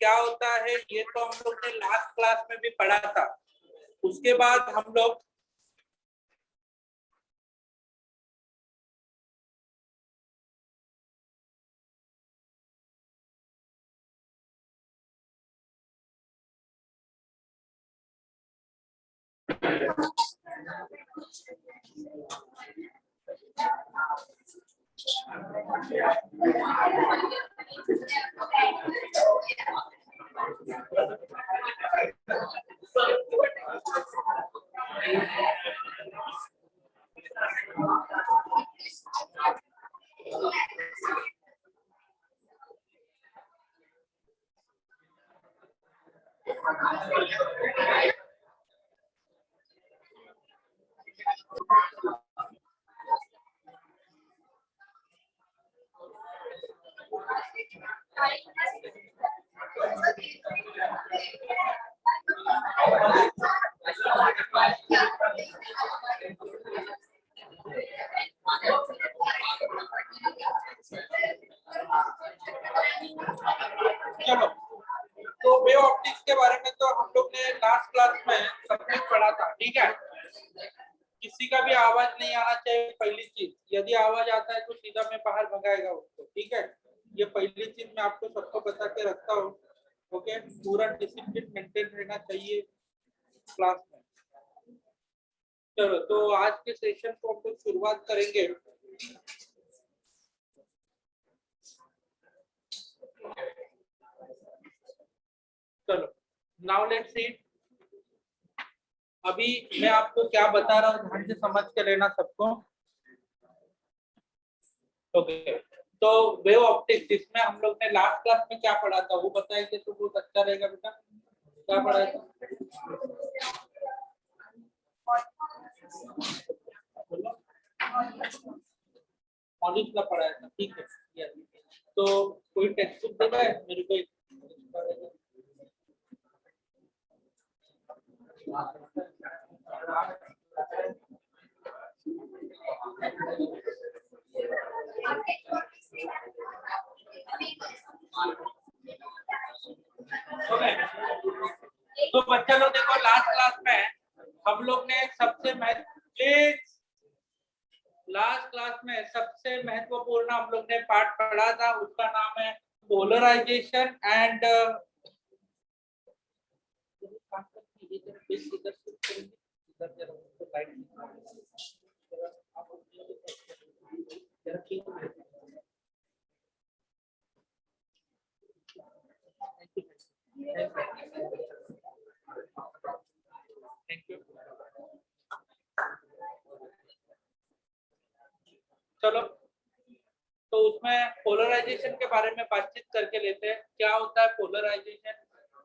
क्या होता है ये तो हम लोग ने लास्ट क्लास में भी पढ़ा था। उसके बाद हम लोग चलो, तो वेव ऑप्टिक्स के बारे में तो हम लोग ने लास्ट क्लास में सब कुछ पढ़ा था। ठीक है, किसी का भी आवाज नहीं आना चाहिए। पहली चीज, यदि आवाज आता है तो सीधा मैं बाहर भगाएगा उसको। ठीक है, ये पहली चीज मैं आपको सबको बता के रखता हूँ। ओके, पूरा डिसिप्लिन मेंटेन रहना चाहिए क्लास में। चलो, तो आज के सेशन को हम लोग शुरुआत करेंगे। चलो, नाउ लेट्स सी। अभी मैं आपको क्या बता रहा हूँ ध्यान से समझ के लेना सबको। ओके, तो वेव ऑप्टिक्स, जिसमें हम लोग ने लास्ट क्लास में क्या पढ़ा था वो बताएंगे तो बहुत अच्छा रहेगा बेटा। क्या पढ़ा था? मॉड्यूल का पढ़ाया था। ठीक है, तो कोई टेक्स्ट बुक देगा मेरे को? तो बच्चा लोग देखो, लास्ट क्लास में हम लोग ने लास्ट क्लास में सबसे महत्वपूर्ण हम लोग ने पार्ट पढ़ा था, उसका नाम है पोलराइजेशन एंड चलो, तो उसमें पोलराइजेशन के बारे में बातचीत करके लेते हैं। क्या होता है पोलराइजेशन?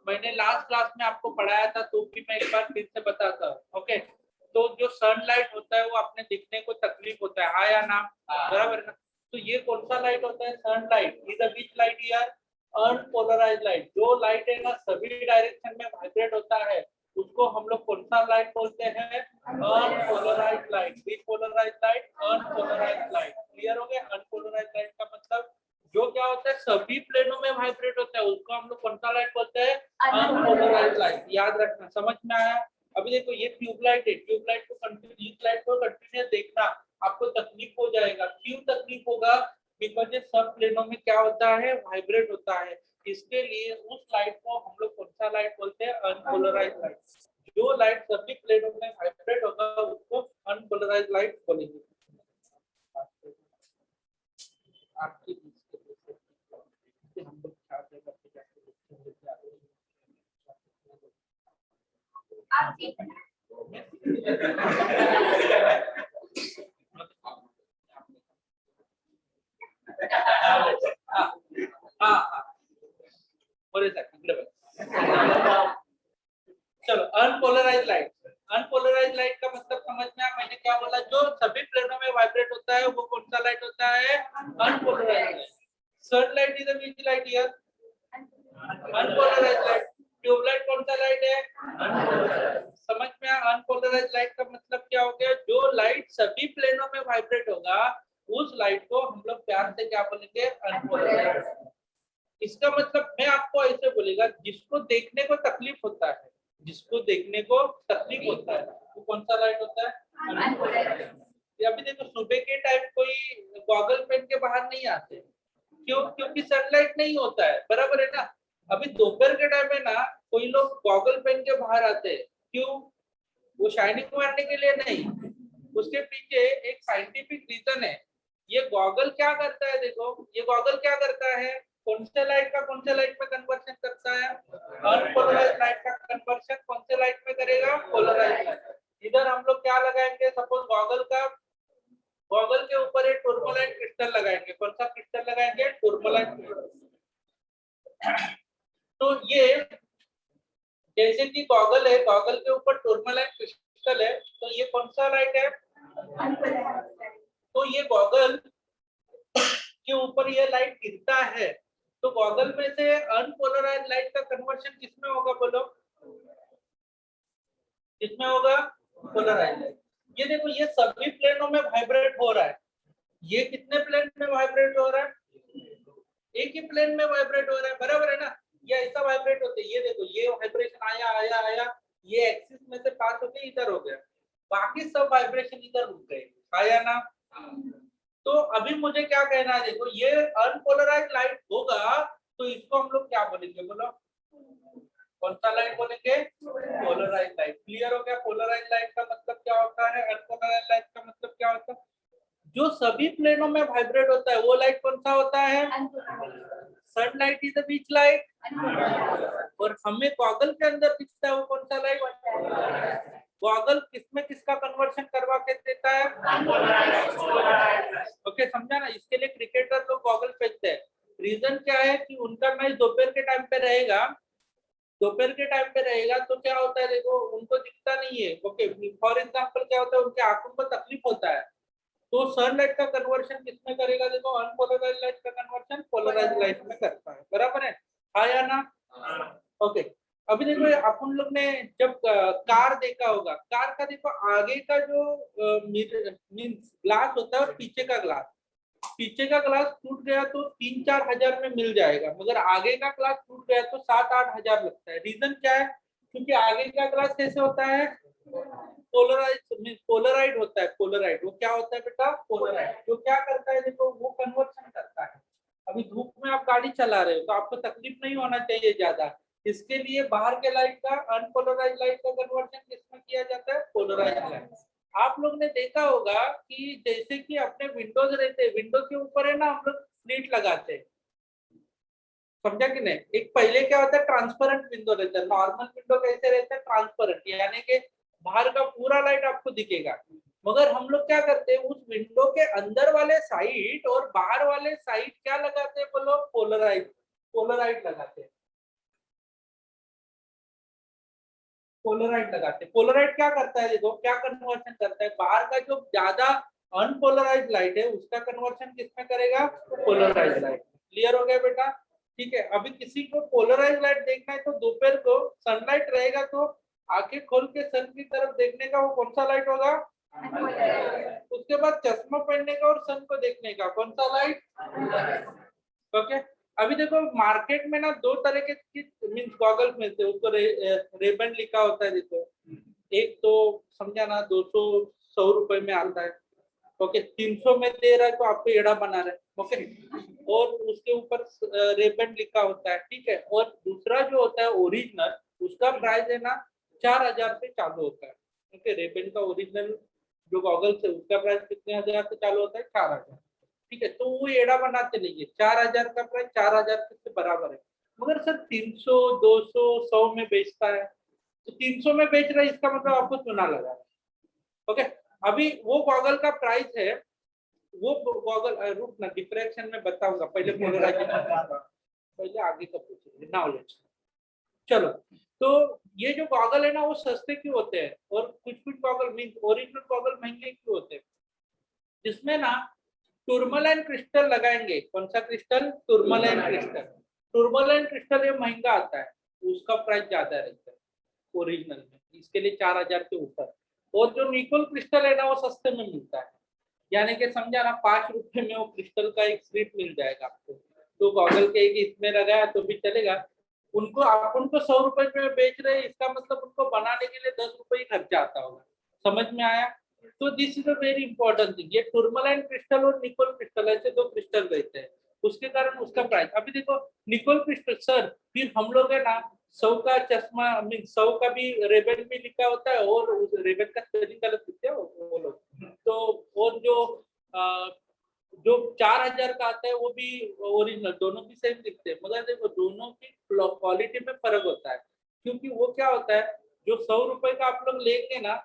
मैंने लास्ट क्लास में आपको पढ़ाया था, तो भी मैं एक बार फिर से बताता हूँ। ओके, तो जो सनलाइट होता है वो अपने दिखने को तकलीफ होता है, हाँ या ना? बराबर ना? तो ये कौन सा लाइट होता है? Sunlight is a which light here? Unpolarized light. जो लाइट है ना सभी डायरेक्शन में वाइब्रेट होता है, उसको हम लोग कौन सा लाइट बोलते हैं? Unpolarised light. Depolarised light, unpolarised light. Clear हो गया? अनपोलराइज्ड लाइट का मतलब जो क्या होता है सभी प्लेनों में वाइब्रेट होता है, उसको हम लोग कौन सा लाइट बोलते हैं? Unpolarised light. याद रखना, समझ में आया? अभी देखो, ये ट्यूबलाइट है, ट्यूबलाइट को कंटिन्यूस देखना, आपको तकलीफ हो जाएगा। क्यों तकलीफ होगा? बिकॉज ये सब प्लेनों में क्या होता है? वाइब्रेट होता है। इसके लिए उस लाइट को हम लोग कौन सा लाइट बोलते हैं? Unpolarised light. जो लाइट सभी प्लेनों में वाइब्रेट होगा उसको अनपोलराइज्ड लाइट बोलेंगे। आपकी हम लोग चलो, अनपोलराइज्ड लाइट। अनपोलराइज्ड लाइट का मतलब समझ में आया? मैंने क्या बोला? जो सभी प्लेनों में वाइब्रेट होता है वो कौन सा लाइट होता है? Unpolarized light. Sunlight is a which light here? Unpolarized light. Tube light कौन सा लाइट है? अनपोलराइज्ड। समझ में आया? अनपोलराइज्ड लाइट का मतलब क्या हो गया? जो लाइट सभी प्लेनों में वाइब्रेट होगा उस लाइट को हम लोग प्यार से क्या बोलेंगे? अनपोलराइज्ड। इसका मतलब मैं आपको ऐसे बोलेगा जिसको देखने को तकलीफ होता है, जिसको देखने को तकलीफ होता है वो कौन सा लाइट होता है? अभी देखो सुबह के टाइम कोई गॉगल पहन के बाहर नहीं आते, क्यों? क्योंकि सनलाइट नहीं होता है, बराबर है ना। अभी दोपहर के टाइम में ना कोई लोग गॉगल पहन के बाहर आते हैं, क्यों? वो शाइनिंग मारने के लिए नहीं, उसके पीछे एक साइंटिफिक रीजन है। ये गॉगल क्या करता है, देखो ये गॉगल क्या करता है, कौन से लाइट का कौन से लाइट में कन्वर्शन करता है? अनपोलराइज्ड लाइट का कन्वर्शन कौन से लाइट में करेगा? Polarized light. इधर हम लोग क्या लगाएंगे, सपोज गॉगल के ऊपर एक टूरमलाइन क्रिस्टल लगाएंगे। कौन सा क्रिस्टल लगाएंगे? टूरमलाइन। तो ये जैसे कि गॉगल है, गॉगल के ऊपर टूरमलाइन क्रिस्टल है, तो ये कौन सा लाइट है? तो ये गॉगल के ऊपर ये लाइट गिरता है, तो गॉगल में से अनपोलराइज्ड लाइट का कन्वर्शन किसमें होगा बोलो? किसमें होगा? Polarized light. ये देखो ये सभी प्लेनों में वाइब्रेट हो रहा है। ये कितने प्लेन में वाइब्रेट हो रहा है? एक ही प्लेन में वाइब्रेट हो रहा है, बराबर है ना। ये ऐसा वाइब्रेट होते, ये देखो ये वाइब्रेशन आया आया आया, ये एक्सिस में से पास होके इधर हो गया, बाकी सब वाइब्रेशन इधर रुक गए, आया ना। तो अभी मुझे क्या कहना है, देखो ये अनपोलराइज्ड लाइट होगा तो इसको हम लोग क्या बोलेंगे बोलो? कौन सा लाइट बोलेंगे? Polarised light. क्लियर हो गया? पोलराइज्ड लाइट का मतलब क्या होता है, अनपोलराइज्ड लाइट का मतलब क्या होता है? जो सभी प्लेनों में वाइब्रेट होता है वो लाइट कौन सा होता है? Sunlight is the beach light. और हमें गॉगल के अंदर दिखता है वो कौन सा लाइट? गॉगल किसमें किसका कन्वर्शन करवा के देता है? ओके, समझा ना। इसके लिए क्रिकेटर लोग गॉगल पहनते हैं। रीजन क्या है कि उनका मैच दोपहर के टाइम पे रहेगा, दोपहर के टाइम पे रहेगा तो क्या होता है, देखो उनको दिखता नहीं है। ओके, फॉर एग्जांपल क्या होता है, उनके आंखों को तकलीफ होता है, तो सनलाइट का कन्वर्शन किसमें करेगा? देखो अनपोलराइज्ड लाइट का कन्वर्शन पोलराइज्ड लाइट में करता है, बराबर है? हाँ या ना? ओके, अभी देखो अपन लोग ने जब कार देखा होगा, कार का देखो आगे का जो मींस ग्लास होता है और पीछे का ग्लास, पीछे का ग्लास टूट गया तो 3-4 हजार में मिल जाएगा, मगर आगे का ग्लास टूट गया तो 7-8 हजार लगता है। रीजन क्या है? क्योंकि आगे का ग्लास कैसे होता है? पोलराइड होता है। पोलराइड वो क्या होता है बेटा? पोलराइड। जो क्या करता है, देखो वो कन्वर्शन करता है। अभी धूप में आप गाड़ी चला रहे हो तो आपको तकलीफ नहीं होना चाहिए ज्यादा, इसके लिए बाहर के लाइट का अनपोलराइज्ड लाइट का कन्वर्शन किसमें किया जाता है? Polarized light. आप लोग ने देखा होगा कि जैसे कि अपने विंडोज रहते हैं, विंडो के ऊपर है ना हम लोग स्लिट लगाते हैं, समझा कि नहीं? एक पहले क्या होता है, ट्रांसपेरेंट विंडो रहता है। नॉर्मल विंडो कैसे रहता है? ट्रांसपेरेंट, यानी कि बाहर का पूरा लाइट आपको दिखेगा। मगर हम लोग क्या करते हैं, उस विंडो के अंदर वाले साइड और बाहर वाले साइड क्या लगाते हैं बोलो? पोलराइड लगाते हैं। पोलराइड लगाते हैं। पोलराइड क्या करता है, देखो क्या कन्वर्शन करता है, बाहर का जो ज्यादा अनपोलराइज्ड लाइट है उसका कन्वर्शन किसमें करेगा? Polarized light. क्लियर हो गया बेटा? ठीक है। अभी किसी को पोलराइज्ड लाइट देखना है तो दोपहर को सनलाइट रहेगा तो आंखें खोल के सन की तरफ देखने का, वो कौन सा लाइट होगा? उसके बाद चश्मा पहनने का और सन को देखने का कौन सा लाइट? ओके। अभी देखो मार्केट में ना दो तरह के मीन्स गॉगल्स मिलते हैं, उसको रेबन लिखा होता है, देखो एक तो समझा ना 200 रुपए में आता है। ओके, 300 में दे रहा है तो आपको एड़ा बना रहा है। ओके, और उसके ऊपर रेबन लिखा होता है, ठीक है। और दूसरा जो होता है ओरिजिनल, उसका प्राइस है ना 4000 से चालू होता है। ओके, रेबन का ओरिजिनल जो गॉगल्स है उसका प्राइस कितने हजार से चालू होता है? 4000। ठीक है, तो वो एड़ा बनाते नहीं है। 4000 का प्राइस 4000 से बराबर है, मगर सर 300 200 100 में बेचता है, तो 300 में बेच रहा है इसका मतलब आपको चुना लगा है। ओके, अभी वो गॉगल का प्राइस है, वो गॉगल रुक ना, डिफ्रैक्शन में बताऊंगा, पहले पोलराइजेशन, पहले आगे का पूछेंगे नॉलेज। चलो, तो ये जो गॉगल है ना वो सस्ते क्यों होते हैं और कुछ कुछ गॉगल मीन ओरिजिनल गॉगल महंगे क्यों होते हैं? जिसमें ना टूरमलाइन क्रिस्टल लगाएंगे। कौन सा crystal? Tourmaline crystal. Tourmaline crystal ये महंगा आता है, उसका प्राइस ज्यादा रहता है ओरिजिनल में, इसके लिए 4000 के ऊपर। और जो निकोल क्रिस्टल है ना वो सस्ते में मिलता है, यानी कि समझा ना 5 रुपए में वो क्रिस्टल का एक स्ट्रिप मिल जाएगा आपको। तो गॉगल के एक इसमें लगाया तो भी चलेगा, उनको आप उनको 100 रुपए में बेच रहे हैं, इसका मतलब उनको बनाने के लिए 10 रुपए ही खर्चा आता होगा। समझ में आया? तो this is a very important thing. ये टूरमलाइन क्रिस्टल और निकोल क्रिस्टल ऐसे दो क्रिस्टल रहते हैं, उसके कारण उसका प्राइस। अभी देखो निकोल क्रिस्टल सर, फिर हम लोग है ना 100 का चश्मा, मीन 100 का भी रेबन भी लिखा होता है और उस रेबन का स्पेलिंग गलत लिखते हैं वो लोग। तो और जो 4000 का आता है वो भी ओरिजिनल, दोनों की सेम दिखते हैं, मगर देखो दोनों की क्वालिटी में फर्क होता है। क्योंकि वो क्या होता है, जो 100 रुपए का आप लोग लेंगे ना,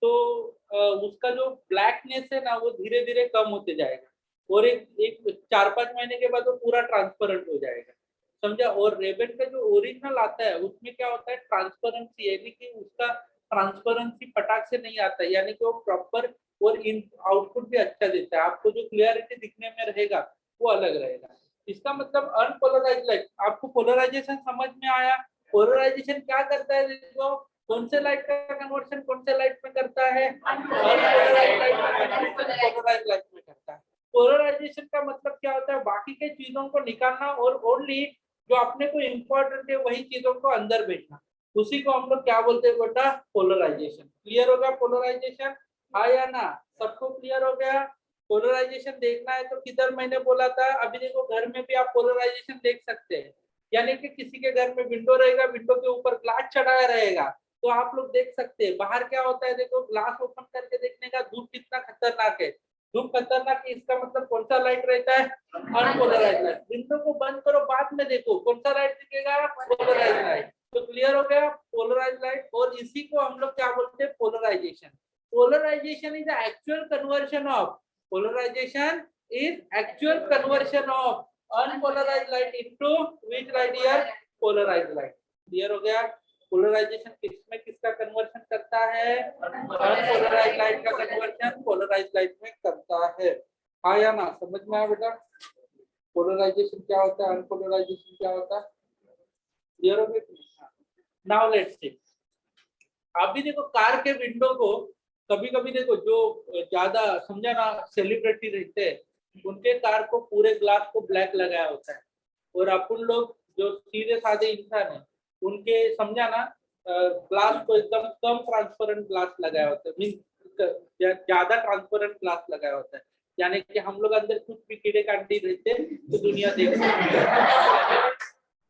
तो उसका जो ब्लैकनेस है ना वो धीरे धीरे कम होते जाएगा और एक 4-5 महीने के बाद वो पूरा ट्रांसपेरेंट हो जाएगा, समझा? और रेबन का जो ओरिजिनल आता है उसमें क्या होता है, ट्रांसपेरेंसी, यानी कि उसका ट्रांसपेरेंसी फटाक से नहीं आता है, यानी कि वो प्रॉपर और इन आउटपुट भी अच्छा देता है, आपको जो क्लियरिटी दिखने में रहेगा वो अलग रहेगा। इसका मतलब अनपोलराइज लाइट। आपको पोलराइजेशन समझ में आया? पोलराइजेशन क्या करता है, देखो कौन से लाइट का कन्वर्शन कौन से लाइट में करता है, अनपोलराइज लाइट में, पोलराइज लाइट में करता है। पोलराइजेशन का मतलब क्या होता है, बाकी के चीजों को निकालना और ओनली जो अपने को इम्पोर्टेंट है वही चीजों को अंदर भेजना, उसी को हम लोग क्या बोलते हैं बेटा, पोलराइजेशन। क्लियर होगा पोलराइजेशन? हाँ या ना? सबको क्लियर हो गया? पोलराइजेशन देखना है तो किधर मैंने बोला था, अभी देखो घर में भी आप पोलराइजेशन देख सकते हैं, यानी कि किसी के घर में विंडो रहेगा, विंडो के ऊपर ग्लास चढ़ाया रहेगा, तो आप लोग देख सकते हैं। बाहर क्या होता है, देखो ग्लास ओपन करके देखने का, धूप कितना खतरनाक है, धूप खतरनाक है, इसका मतलब कौन सा लाइट रहता है, अनपोलराइज लाइट। विंडो को बंद करो, बाद में देखो कौन सा लाइट दिखेगा, पोलराइज लाइट। तो क्लियर हो गया पोलराइज लाइट, और इसी को हम लोग क्या बोलते हैं, polarisation. Polarization is the actual conversion of, polarization is actual conversion of unpolarized light into which light here, polarized light। Clear हो गया? पोलराइजेशन किसमें किसका कन्वर्शन करता है, अनपोलराइज लाइट का कन्वर्शन पोलराइज लाइट में करता है। हाँ या ना? समझ में आया बेटा? पोलराइजेशन क्या होता है, अनपोलराइजेशन क्या होता है? क्लियर हो गया? Now let's see. अभी देखो कार के विंडो को कभी कभी देखो जो ज्यादा समझा ना सेलिब्रिटी रहते हैं, उनके कार को पूरे ग्लास को ब्लैक लगाया होता है, और अपन लोग जो सीधे साधे इंसान है उनके समझा ना ग्लास को एकदम कम ट्रांसपेरेंट ग्लास लगाया होता है, मीन ज्यादा ट्रांसपेरेंट ग्लास लगाया होता है, यानी कि हम लोग अंदर कुछ भी कीड़े कांटे रहते तो दुनिया देख सकती है।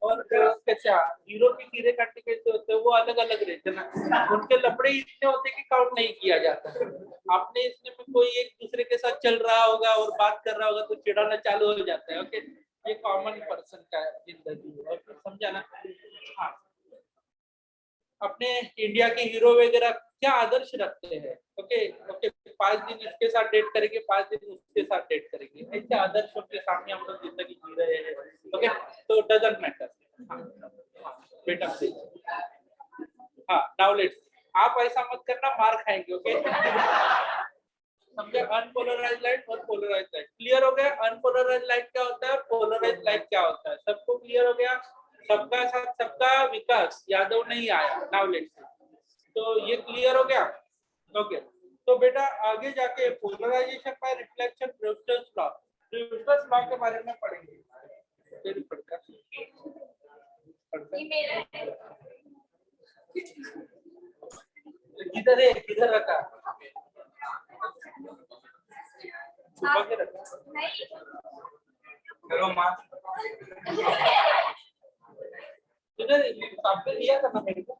और कैसे हीरो के कीड़े काटे कैसे होते हैं, वो अलग अलग रहते हैं ना, उनके लपड़े इतने होते हैं कि काउंट नहीं किया जाता। आपने इसमें में कोई एक दूसरे के साथ चल रहा होगा और बात कर रहा होगा तो चिढ़ाना चालू हो जाता है। ओके, ये कॉमन पर्सन का जिंदगी है, और समझा ना? हाँ, अपने इंडिया के हीरो वगैरह क्या आदर्श रखते हैं, ओके ओके, 5 दिन इसके साथ डेट करेंगे, 5 दिन उसके साथ डेट करेंगे, ऐसे आदर्शों के सामने हम लोग जिंदगी जी रहे हैं। ओके, तो डजंट मैटर। बेटा हाँ, नाउ लेट्स, आप ऐसा मत करना, मार खाएंगे। ओके, समझे? अनपोलराइज लाइट और पोलराइज लाइट क्लियर हो गया? अनपोलराइज लाइट क्या होता है, पोलराइज लाइट क्या होता है, सबको क्लियर हो गया? सबका साथ सबका विकास यादव नहीं आया। नाउ लेट्स, तो ये क्लियर हो गया? ओके, तो बेटा आगे जाके polarisation by reflection, Brewster's law, Brewster's law के बारे में पढ़ेंगे। फिर पढ़कर किधर है, किधर रखा, छुपा के रखा? चलो माँ, किधर सामने लिया था ना मेरे को?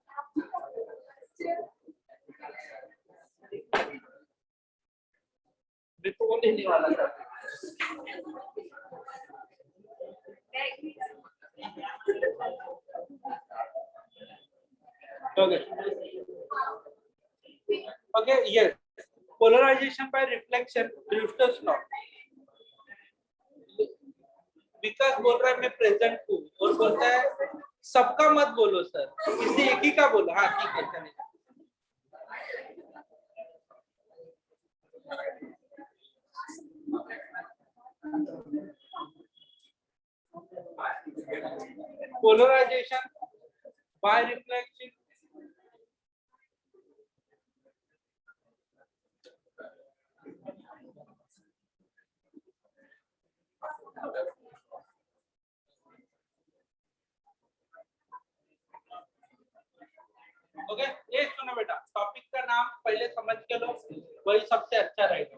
मेरे को वो लेने वाला था। Okay. Okay, yes. Polarization by reflection, Brewster's law. विकास बोल रहा है मैं प्रेजेंट हूँ, और बोलता है सबका मत बोलो सर, किसी एक ही का बोलो। हाँ ठीक है, चलेगा। Polarization by reflection, ओके, ये सुनो बेटा, टॉपिक का नाम पहले समझ के लो, वही सबसे अच्छा रहेगा।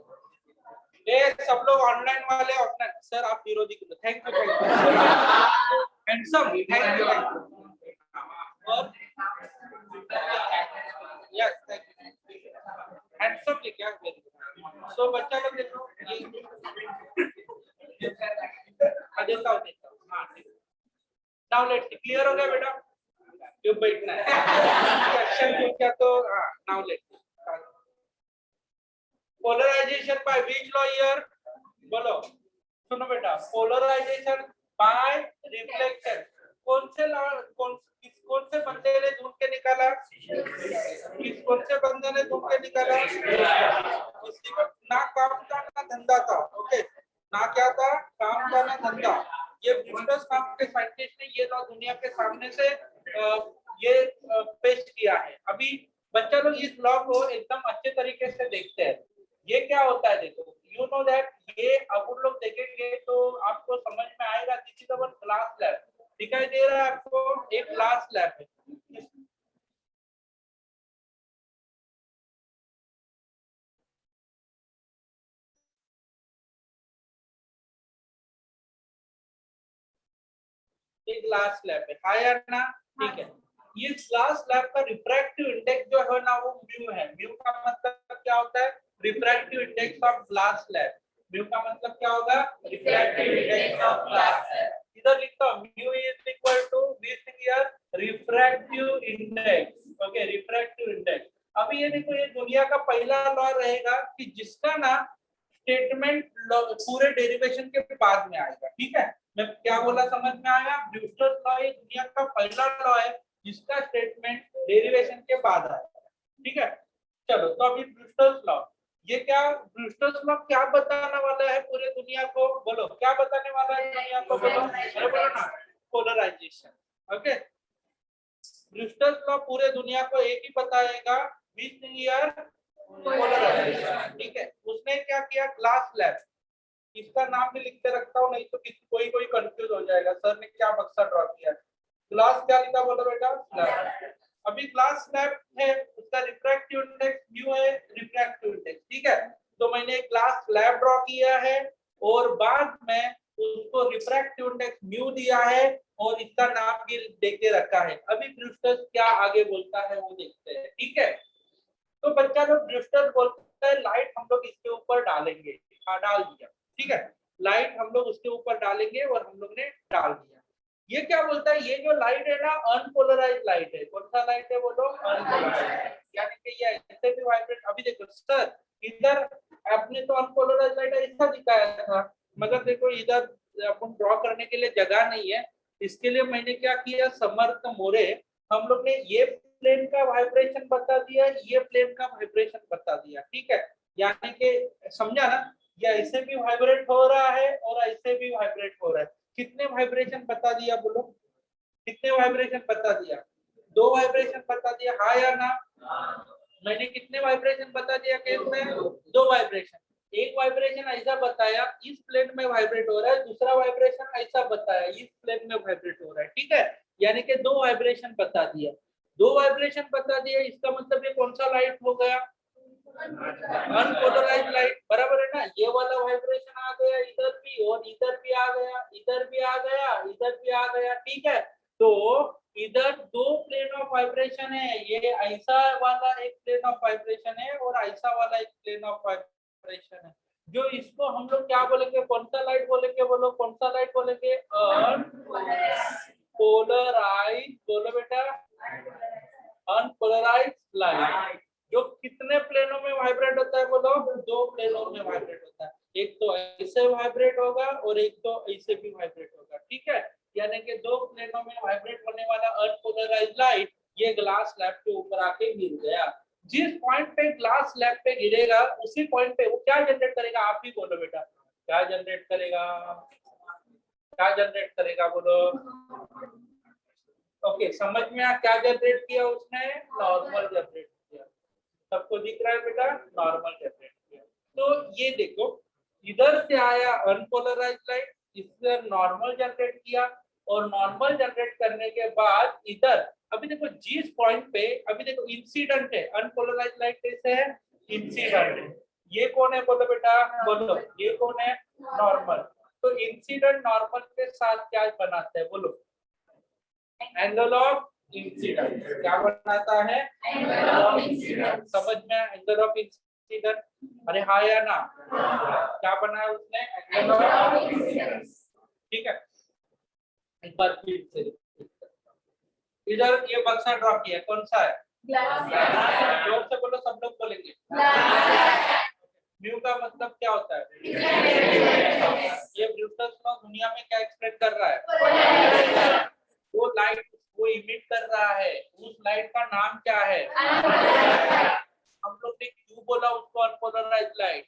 ये सब लोग ऑनलाइन वाले ऑफलाइन, सर आप विरोधी को thank you handsome, thank you. और यस थैंक यू हैंडसम लिखा है। सो बच्चा लोग देखो ये देता हूँ हाँ नाउ लेट्स क्लियर हो गया बेटा, क्यों बैठना है एक्शन क्या तो हाँ now let's polarization by which law here, बोलो सुनो बेटा, पोलराइजेशन बाय रिफ्लेक्शन कौन से लॉ, कौन से बंदे ने ढूंढ के निकाला, कौन से बंदे ने ढूंढ के निकाला, किसी को ना काम था ना धंधा था। ओके, ना क्या था, काम था ना धंधा। ये ब्रूस्टर्स नाम के साइंटिस्ट ने ये लॉ दुनिया के सामने से ये पेश किया है। अभी बच्चा लोग इस लॉ को एकदम अच्छे तरीके से देखते हैं। ये क्या होता है देखो, यू नो दैट, ये अब उन लोग देखेंगे तो आपको समझ में आएगा। This is our class lab, दिखाई दे रहा है आपको, एक क्लास लैब है। एक ग्लास लैब है, हाँ या ना, ठीक है। ये ग्लास लैब का रिफ्रैक्टिव इंडेक्स जो है ना वो म्यू है। म्यू का मतलब क्या होता है, refractive index of glass lab. Mu का मतलब क्या होगा, refractive index of glass lab. इधर लिखता हूं mu is equal to this here refractive index. Okay, refractive index. अभी ये देखो, ये दुनिया का पहला लॉ रहेगा कि जिसका ना स्टेटमेंट पूरे डेरिवेशन के बाद में आएगा। ठीक है, मैं क्या बोला समझ में आया, ब्रूस्टर्स लॉ ये दुनिया का पहला लॉ है जिसका स्टेटमेंट डेरिवेशन के बाद आएगा। ठीक है, चलो तो अभी ब्रूस्टर्स लॉ, ये क्या ब्रूस्टर्स लॉ क्या बताने वाला है पूरे दुनिया को, बोलो क्या बताने वाला है दुनिया को, बोलो अरे बोलो ना, पोलराइजेशन। ओके, ब्रूस्टर्स लॉ पूरे दुनिया को एक ही बताएगा, बीच ईयर पोलराइजेशन। ठीक है, उसने क्या किया, ग्लास लैब, इसका नाम भी लिख के रखता हूँ नहीं तो किसी कोई कंफ्यूज हो जाएगा सर ने क्या बक्सा ड्रॉ किया। ग्लास क्या लिखा बोलो बेटा, स्लैब। अभी ग्लास स्लैब है, उसका रिफ्रैक्टिव इंडेक्स म्यू है, रिफ्रैक्टिव इंडेक्स। ठीक है, तो मैंने एक ग्लास स्लैब ड्रॉ किया है और बाद में उसको रिफ्रैक्टिव इंडेक्स म्यू दिया है और इसका नाम भी देके रखा है। अभी ब्रूस्टर्स क्या आगे बोलता है वो देखते हैं। ठीक है, तो बच्चा लोग ब्रूस्टर्स बोलता है लाइट हम लोग इसके ऊपर डालेंगे, डाल दिया। ठीक है, लाइट हम लोग उसके ऊपर डालेंगे और हम लोग ने डाल दिया। ये क्या बोलता है, ये जो लाइट है ना अनपोलराइज्ड लाइट है। कौन सा लाइट है बोलो, अनपोलराइज्ड, यानी कि ये ऐसे भी वाइब्रेट। अभी देखो सर, इधर आपने तो अनपोलराइज्ड लाइट ऐसा दिखाया था, मगर देखो इधर अपन ड्रॉ करने के लिए जगह नहीं है। इसके लिए मैंने क्या किया, समर्थ मोरे, हम लोग ने ये प्लेन का वाइब्रेशन बता दिया, ये प्लेन का वाइब्रेशन बता दिया। ठीक है, यानी कि समझा ना, या ऐसे भी वाइब्रेट हो रहा है और ऐसे भी वाइब्रेट हो रहा है। कितने वाइब्रेशन बता दिया बोलो, कितने वाइब्रेशन बता दिया, दो वाइब्रेशन बता दिया, हाँ या ना। मैंने कितने वाइब्रेशन बता दिया केस में, दो वाइब्रेशन। एक वाइब्रेशन ऐसा बताया इस प्लेन में वाइब्रेट हो रहा है, दूसरा वाइब्रेशन ऐसा बताया इस प्लेन में वाइब्रेट हो रहा है। ठीक है, यानी कि दो वाइब्रेशन बता दिया, दो वाइब्रेशन बता दिया। इसका मतलब ये कौन सा लाइट हो गया, अनपोलराइज्ड लाइट, बराबर है ना। ये वाला वाइब्रेशन आ गया इधर भी और इधर भी आ गया, इधर भी आ गया, इधर भी आ गया। ठीक है, तो इधर दो प्लेन ऑफ वाइब्रेशन है, ये ऐसा वाला एक प्लेन ऑफ वाइब्रेशन है और ऐसा वाला एक प्लेन ऑफ वाइब्रेशन है। जो इसको हम लोग क्या बोलेंगे, कौन सा लाइट बोलेंगे बोलो, कौन सा लाइट बोलेंगे, अनपोलराइज्ड, बोलो बेटा, अनपोलराइज्ड लाइट। जो कितने प्लेनों में वाइब्रेट होता है बोलो, दो प्लेनों में वाइब्रेट होता है। एक तो ऐसे वाइब्रेट होगा और एक तो ऐसे भी वाइब्रेट होगा। ठीक है, यानी कि दो प्लेनों में वाइब्रेट होने वाला अनपोलराइज्ड लाइट ये ग्लास स्लैब के ऊपर आके गिर गया। जिस पॉइंट पे ग्लास स्लैब पे गिरेगा उसी पॉइंट पे वो क्या जनरेट करेगा, आप ही बोलो बेटा, क्या जनरेट करेगा, क्या जनरेट करेगा बोलो। ओके, समझ में आ, क्या जनरेट किया उसने, नॉर्मल जनरेट किया। सबको दिख रहा है बेटा, नॉर्मल जनरेट किया। तो ये देखो, इधर से आया अनपोलराइज्ड लाइट, इससे नॉर्मल जनरेट किया और नॉर्मल जनरेट करने के बाद इधर, अभी देखो जिस पॉइंट पे अभी देखो इंसिडेंट है, अनपोलराइज लाइट कैसे है, इंसिडेंट है। ये कौन है बोलो बेटा, बोलो ये कौन है, नॉर्मल। तो इंसिडेंट नॉर्मल के साथ क्या बनाता है बोलो, एंगल ऑफ इंसिडेंट। क्या बनाता है, एंगल ऑफ इंसिडेंट। समझ में, एंगल ऑफ इंसिडेंट, अरे हाँ या ना, क्या बनाया उसने, एंगल ऑफ इंसिडेंट। ठीक है, एक बार फिर से इधर ये बक्सा ड्रॉ किया, कौन सा है, ग्लास। जोर से बोलो, सब लोग बोलेंगे ग्लास। म्यू का मतलब क्या होता है, ये ब्रूटस लॉ दुनिया में क्या एक्सप्रेस कर रहा है, वो लाइट वो इमिट कर रहा है, उस लाइट का नाम क्या है, हम लोग ने क्यों बोला उसको अनपोलराइज्ड लाइट,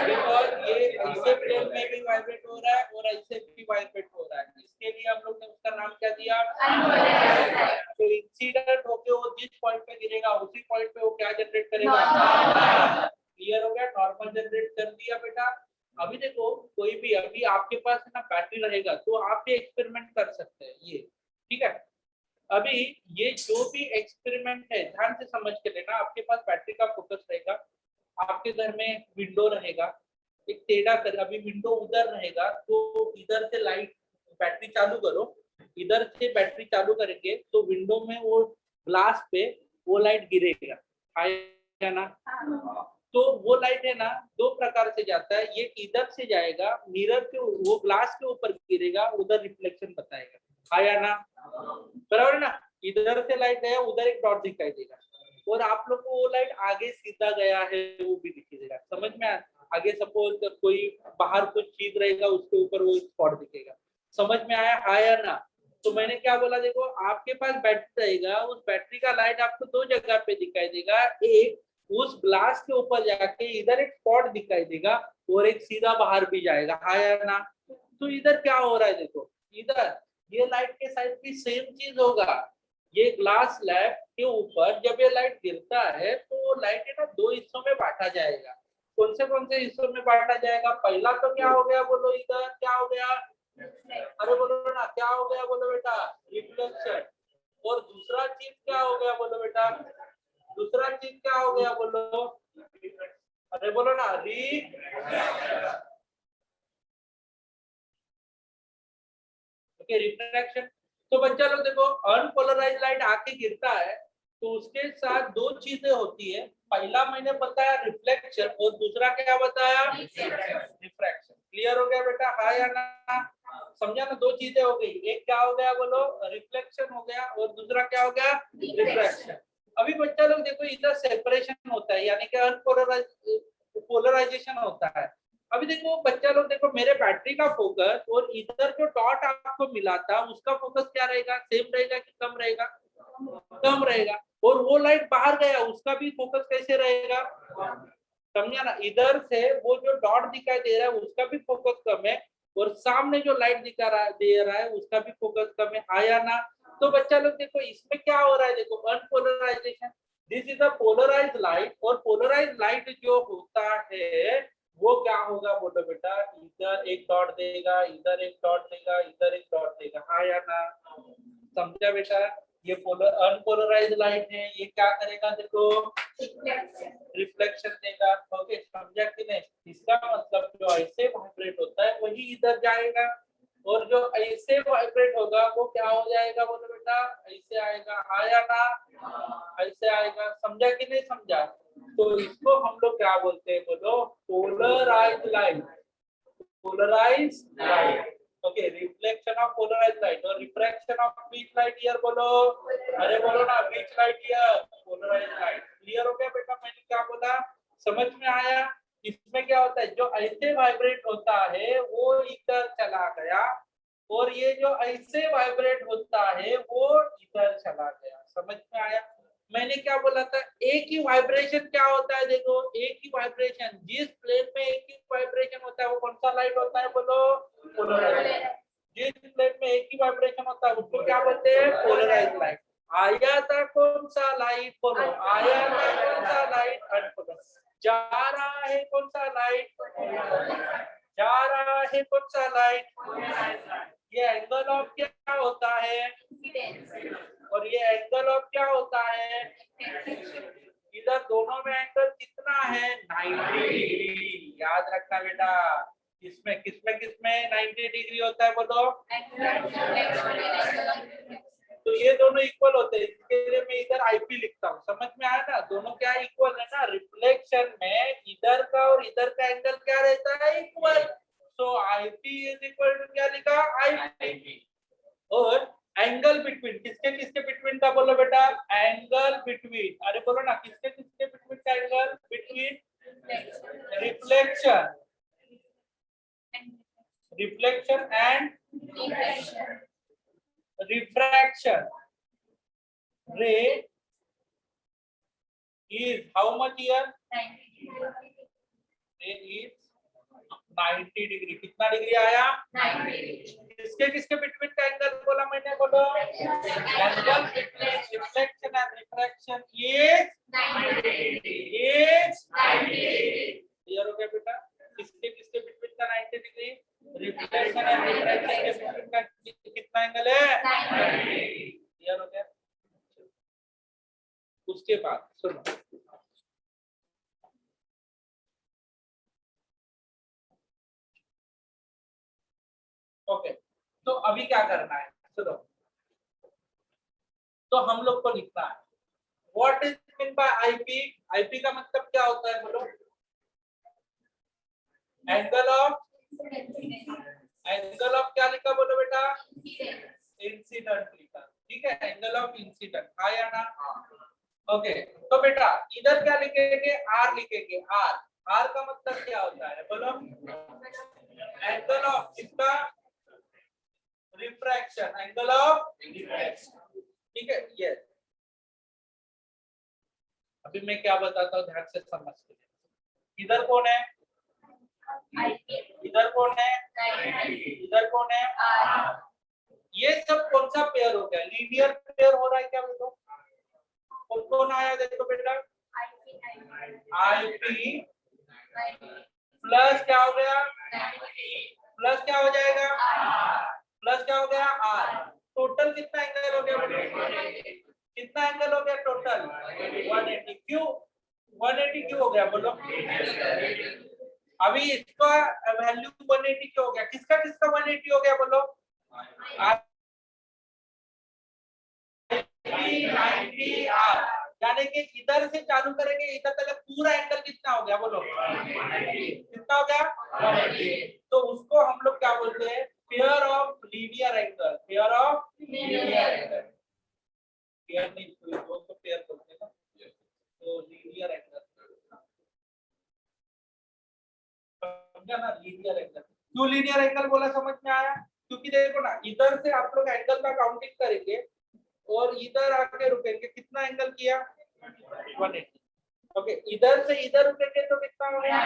बिकॉज़ ये ऐसे प्लेन में भी वाइब्रेट हो रहा है और ऐसे भी वाइब्रेट हो रहा है, इसके लिए हम लोग ने उसका नाम क्या दिया, अनपोलराइज्ड। तो इंसिडेंट होके वो जिस पॉइंट पे गिरेगा उसी पॉइंट पे वो क्या जनरेट करेगा, क्लियर हो गया, नॉर्मल जनरेट कर दिया बेटा। अभी देखो कोई भी, अभी आपके पास ना बैटरी रहेगा तो आप भी एक्सपेरिमेंट कर सकते हैं ये, ठीक है। अभी ये जो भी एक्सपेरिमेंट है ध्यान से समझ के लेना, आपके पास बैटरी का फोकस रहेगा, आपके घर में विंडो रहेगा, एक टेढ़ा कर, अभी विंडो उधर रहेगा तो इधर से लाइट बैटरी चालू करो, इधर से बैटरी चालू करेंगे तो विंडो में वो ग्लास पे वो लाइट गिरेगा, आएगा ना। तो वो लाइट है ना दो प्रकार से जाता है, ये इधर से जाएगा मिरर के, वो ग्लास के ऊपर गिरेगा, उधर रिफ्लेक्शन बताएगा, आया ना, बराबर ना। इधर से लाइट गया, उधर एक डॉट दिखाई देगा, और आप लोग को वो लाइट आगे सीधा गया है वो भी दिखाई देगा, समझ में आगे सपोज कोई बाहर कुछ चीज रहेगा उसके ऊपर वो स्पॉट दिखेगा, समझ में आया ना। तो मैंने क्या बोला, देखो आपके पास बैटरी रहेगा, उस बैटरी का लाइट आपको दो जगह पे दिखाई देगा, एक उस ग्लास के ऊपर जाके इधर एक स्पॉट दिखाई देगा और एक सीधा बाहर भी जाएगा, हाँ या ना। तो इधर क्या हो रहा है, देखो इधर ये लाइट के साइड भी सेम चीज होगा, ये ग्लास स्लैब के ऊपर जब ये लाइट गिरता है तो वो लाइट है ना दो हिस्सों में बांटा जाएगा, कौन से हिस्सों में बांटा जाएगा, पहला तो क्या हो गया बोलो, इधर क्या हो गया, अरे बोलो ना क्या हो गया बोलो बेटा, रिफ्लेक्शन। और दूसरा चीज क्या हो गया बोलो बेटा, दूसरा चीज क्या हो गया बोलो, अरे बोलो ना, रिफ्रैक्शन। तो बच्चा लोग देखो, अनपोलराइज्ड लाइट आके गिरता है तो उसके साथ दो चीजें होती है, पहला मैंने बताया रिफ्लेक्शन और दूसरा क्या बताया, रिफ्रैक्शन। क्लियर हो गया बेटा, हाँ या ना, समझा ना, दो चीजें हो गई, एक क्या हो गया बोलो, रिफ्लेक्शन हो गया, और दूसरा क्या हो गया, रिफ्रैक्शन। अभी बच्चा लोग देखो इधर सेपरेशन होता है, यानी कि पोलराइजेशन होता है। अभी देखो बच्चा लोग देखो, मेरे बैटरी का फोकस और इधर जो डॉट आपको मिला था उसका फोकस क्या रहेगा, सेम रहेगा कि कम रहेगा, कम रहेगा, और वो लाइट बाहर गया उसका भी फोकस कैसे रहेगा, समझा ना। इधर से वो जो डॉट दिखाई दे रहा है उसका भी फोकस कम है, और सामने जो लाइट दिखा रहा दे रहा है उसका भी फोकस कम है, आया ना। तो बच्चा लोग देखो इसमें क्या हो रहा है, देखो unpolarisation, this is a polarised light, और पोलराइज्ड लाइट जो होता है वो क्या होगा बोलो बेटा, इधर एक डॉट देगा, इधर एक डॉट देगा, इधर एक डॉट देगा, आया ना, समझा बेटा। ये अनपोलराइज्ड लाइट है, ये क्या करेगा देखो, रिफ्लेक्शन देगा, ओके, समझा कि नहीं। इसका मतलब जो ऐसे वाइब्रेट होता है वही इधर जाएगा, और जो ऐसे वाइब्रेट होगा वो क्या हो जाएगा बोलो बेटा, ऐसे आएगा, आया ना, ऐसे आएगा, समझा कि नहीं समझा। तो इसको हम लोग क्या बोलते हैं बोलो, polarised light, polarised light, okay, reflection of polarised light, और refraction of which light here बोलो, अरे बोलो ना, which light here, polarised light. Clear हो गया बेटा, मैंने क्या बोला, समझ में आया। इसमें क्या होता है, जो ऐसे वाइब्रेट होता है वो इधर चला गया, और ये जो ऐसे वाइब्रेट होता है वो इधर चला गया, समझ में आया। मैंने क्या बोला था, एक ही वाइब्रेशन क्या होता है, देखो एक ही वाइब्रेशन, जिस प्लेन में एक ही वाइब्रेशन होता है वो कौन सा लाइट होता है बोलो, पोलराइज्ड। जिस प्लेन में एक ही वाइब्रेशन होता है उसको क्या बोलते हैं, पोलराइज्ड लाइट। आया था कौन सा लाइट बोलो, आया था कौन सा लाइट, अनपोलराइज्ड। जा रहा है कौन सा लाइट, जा रहा है कौन सा लाइट, ये एंगल ऑफ क्या होता है, और और ये एंगल ऑफ क्या होता है, इधर दोनों में एंगल कितना है 90 डिग्री। याद रखना बेटा, किसमें किसमें किसमें 90 डिग्री होता है बोलो। तो ये दोनों इक्वल होते हैं, इसके लिए मैं इधर आईपी लिखता हूँ। समझ में आया ना, दोनों क्या इक्वल है ना। रिफ्लेक्शन में इधर का और इधर का एंगल क्या रहता है, equal. So IP is equal to क्या लिखा, आईपी। और एंगल बिटवीन, किसके किसके बिटवीन का बोलो बेटा, एंगल बिटवीन। अरे बोलो ना, किसके किसके बिटवीन का angle, between reflection and refraction ray is how much here, ray is 90 degree. कितना डिग्री आया, 90 डिग्री। किसके किसके बिटवीन का एंगल बोला मैंने, बोलो angle reflection and refraction is 90 degree. Clear हो गया बेटा, किसके किसके बिटवीन का 90 डिग्री, रिफ्लेक्शन एंड रिफ्रैक्शन के बिटवीन का कितना एंगल है, 90 डिग्री। क्लियर हो गया। उसके बाद सुनो, ओके तो अभी क्या करना है, सुनो। तो हम लोग को लिखना है what is mean bye IP. IP का मतलब क्या होता है बोलो, एंगल ऑफ क्या लिखा बोलो बेटा, इंसिडेंट लिखा। ठीक है, एंगल ऑफ इंसिडेंट आया ना। ओके तो बेटा इधर क्या लिखेंगे, आर लिखेंगे। आर का मतलब क्या होता है बोलो, एंगल ऑफ इसका रिफ्रैक्शन, एंगल ऑफ रिफ्रैक्शन। ठीक है, यस। अभी मैं क्या बताता हूँ, ध्यान से समझ के। इधर कौन है, इधर कौन है, इधर कौन है, ये सब कौन सा पेयर हो गया, लीनियर पेयर हो रहा है क्या बोलो। कौन कौन आया देखो बेटा, आईपी प्लस क्या हो गया, प्लस क्या हो जाएगा, प्लस क्या हो गया, आर। टोटल कितना एंगल हो गया बोलो, कितना एंगल हो गया टोटल, 180। क्यों 180 क्यों हो गया बोलो, अभी इसका वैल्यू 180 क्यों हो गया, किसका किसका 180 हो गया बोलो, 90 आर। यानी कि इधर से चालू करेंगे इधर तक पूरा एंगल कितना हो गया बोलो, कितना हो गया, 180। तो उसको हम लोग क्या बोलते हैं, pair of linear angle, pair of linear angle. Pair नहीं, दो तो पेयर बोलते हैं ना, तो लीनियर एंगल समझा ना, लीनियर एंगल। क्यों लीनियर एंगल बोला, समझ में आया। क्योंकि देखो ना, इधर से आप लोग एंगल का काउंटिंग करेंगे और इधर आके रुकेंगे, कितना एंगल किया, 180। ओके, इधर से इधर रुकेंगे तो कितना हो गया,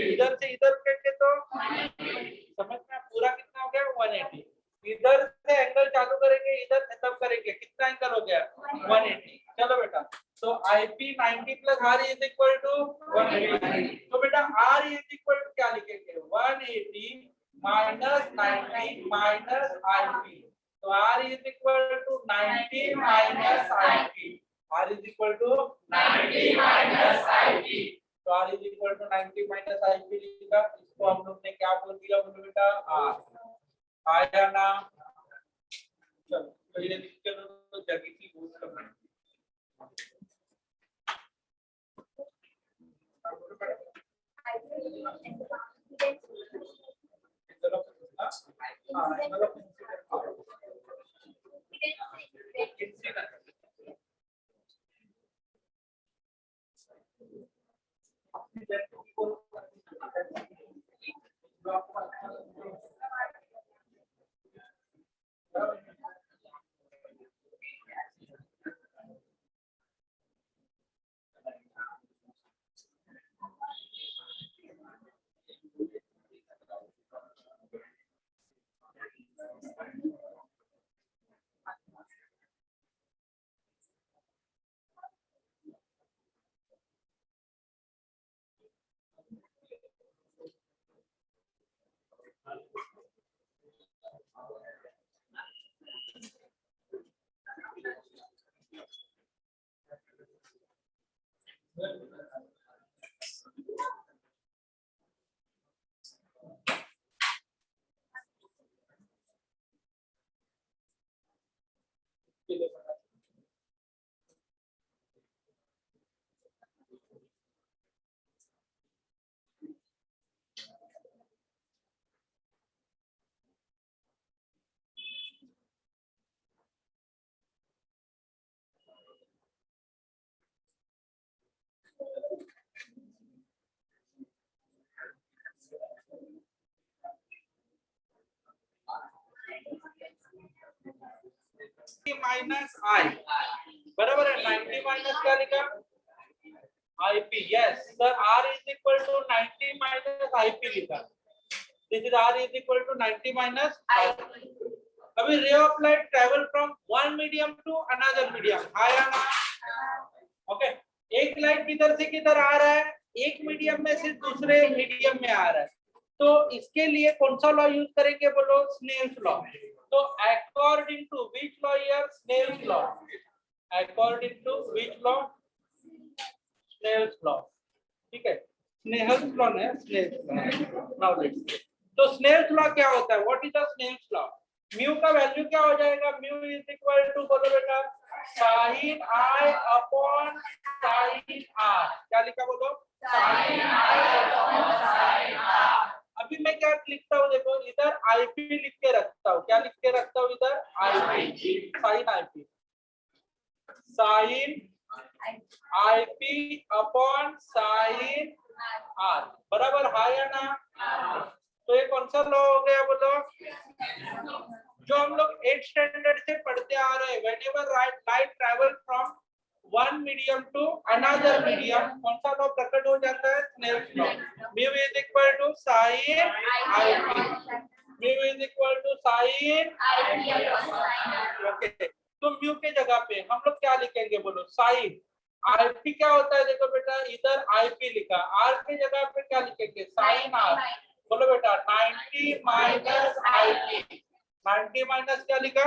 इधर से इधर रुकेंगे तो समझ में पूरा कितना हो गया, 180। इधर से एंगल चालू करेंगे इधर खत्म करेंगे, कितना एंगल हो गया, 180। चलो बेटा, तो IP 90 plus R is equal to 180। तो बेटा आर इज इक्वल टू क्या लिखेंगे, 180 माइनस 90 माइनस आईपी। तो R is equal to 90 minus IP. R is equal to 90 minus IP. तो R is equal to 90 minus IP लिखा। इसको हम लोग ने क्या बोल दिया बोलो बेटा, R आया ना। चलो तो ये लिख के तो जगह की यूज करना। उसके लिए बना। माइनस आई बराबर है 90 माइनस क्या लिखा IP yes sir R is equal to 90 minus IP लिखा this is R is equal to 90 minus IP. अभी ray of light travel from one medium to another medium आया ना ओके एक लाइट किधर से किधर आ रहा है एक मीडियम में से दूसरे मीडियम में आ रहा है तो इसके लिए कौन सा लॉ यूज करेंगे बोलो स्नेल्स लॉ तो according to which law here Snell's law according to which law Snell's law ठीक है स्नेल्स लॉ ने स्नेल्स लॉ नाउ लेट्स तो स्नेल्स लॉ क्या होता है what is the Snell's law mu का वैल्यू क्या हो जाएगा म्यू इज इक्वल टू बोलो बेटा sin i upon sin r क्या लिखा बोलो sin i upon sin r अभी मैं क्या लिखता हूँ देखो इधर ip लिख के रखता हूँ क्या लिख के रखता हूँ इधर ip sin ip sin ip upon sin r बराबर है या ना तो ये कौन सा लॉ हो गया बोलो जो हम लोग 8th स्टैंडर्ड से पढ़ते आ रहे हैं whenever light travel from one medium to another medium कौन सा लॉ प्रकट हो जाता है Snell's law mu is equal to sin ip mu is equal to sin okay तो म्यू के जगह पे हम लोग क्या लिखेंगे बोलो sin ip क्या होता है देखो बेटा इधर ip लिखा r के जगह पे क्या लिखेंगे sin r बोलो बेटा 90 माइनस ip 90 माइनस क्या लिखा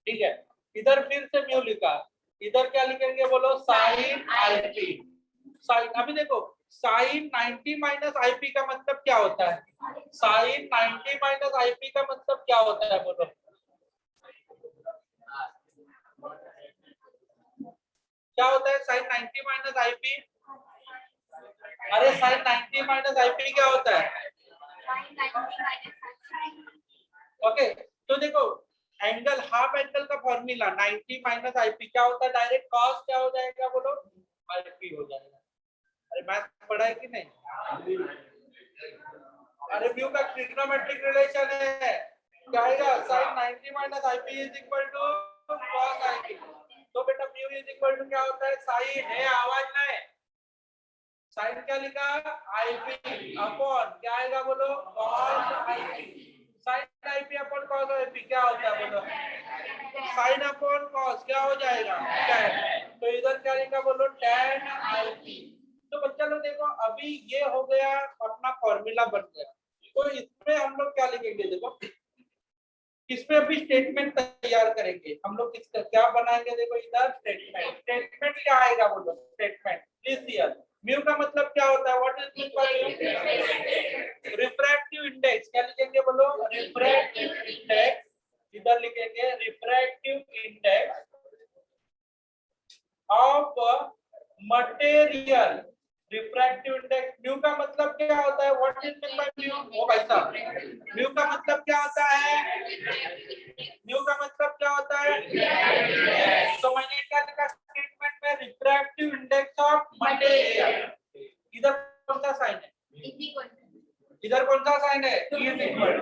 ठीक है इधर फिर से म्यू लिखा इधर क्या लिखेंगे बोलो sin ip sin अभी देखो sin 90 माइनस ip का मतलब क्या होता है sin 90 माइनस ip का मतलब क्या होता है बोलो क्या होता है sin 90 माइनस ip अरे sin 90 माइनस ip क्या होता है ओके तो देखो एंगल हाफ एंगल का फॉर्मूला 90 माइनस आईपी क्या होता है डायरेक्ट कॉस क्या हो जाएगा बोलो आईपी हो जाएगा अरे मैथ पढ़ा है कि नहीं अरे म्यू का ट्रिग्नोमेट्रिक रिलेशन है क्या आएगा sin 90 minus IP is equal to cos IP तो बेटा म्यू इज इक्वल टू क्या होता है sin है आवाज नहीं sin क्या लिखा आईपी अपॉन क्या आएगा बोलो cos IP sin ip upon cos ip क्या होता है बोलो sin अपॉन cos क्या हो जाएगा tan तो इधर क्या लिखा बोलो tan ip तो बच्चा लोग देखो अभी ये हो गया अपना फॉर्मूला बन गया तो इसमें हम लोग क्या लिखेंगे देखो इसमें अभी स्टेटमेंट तैयार करेंगे हम लोग किसका क्या बनाएंगे देखो इधर स्टेटमेंट क्या आएगा बोलो स्टेटमेंट प्लीज हियर म्यू का मतलब क्या होता है what is mean by mu refractive index क्या लिखेंगे बोलो रिफ्रैक्टिव इंडेक्स इधर लिखेंगे refractive index of material refractive index mu का मतलब क्या होता है what is mean by mu ओ भाई साहब म्यू का मतलब क्या होता है म्यू का मतलब क्या होता है तो मैंने क्या लिखा स्टेटमेंट में रिफ्रैक्टिव इंडेक्स ऑफ मटेरियल इधर कौन सा साइन है इधर कौन सा साइन है इज इक्वल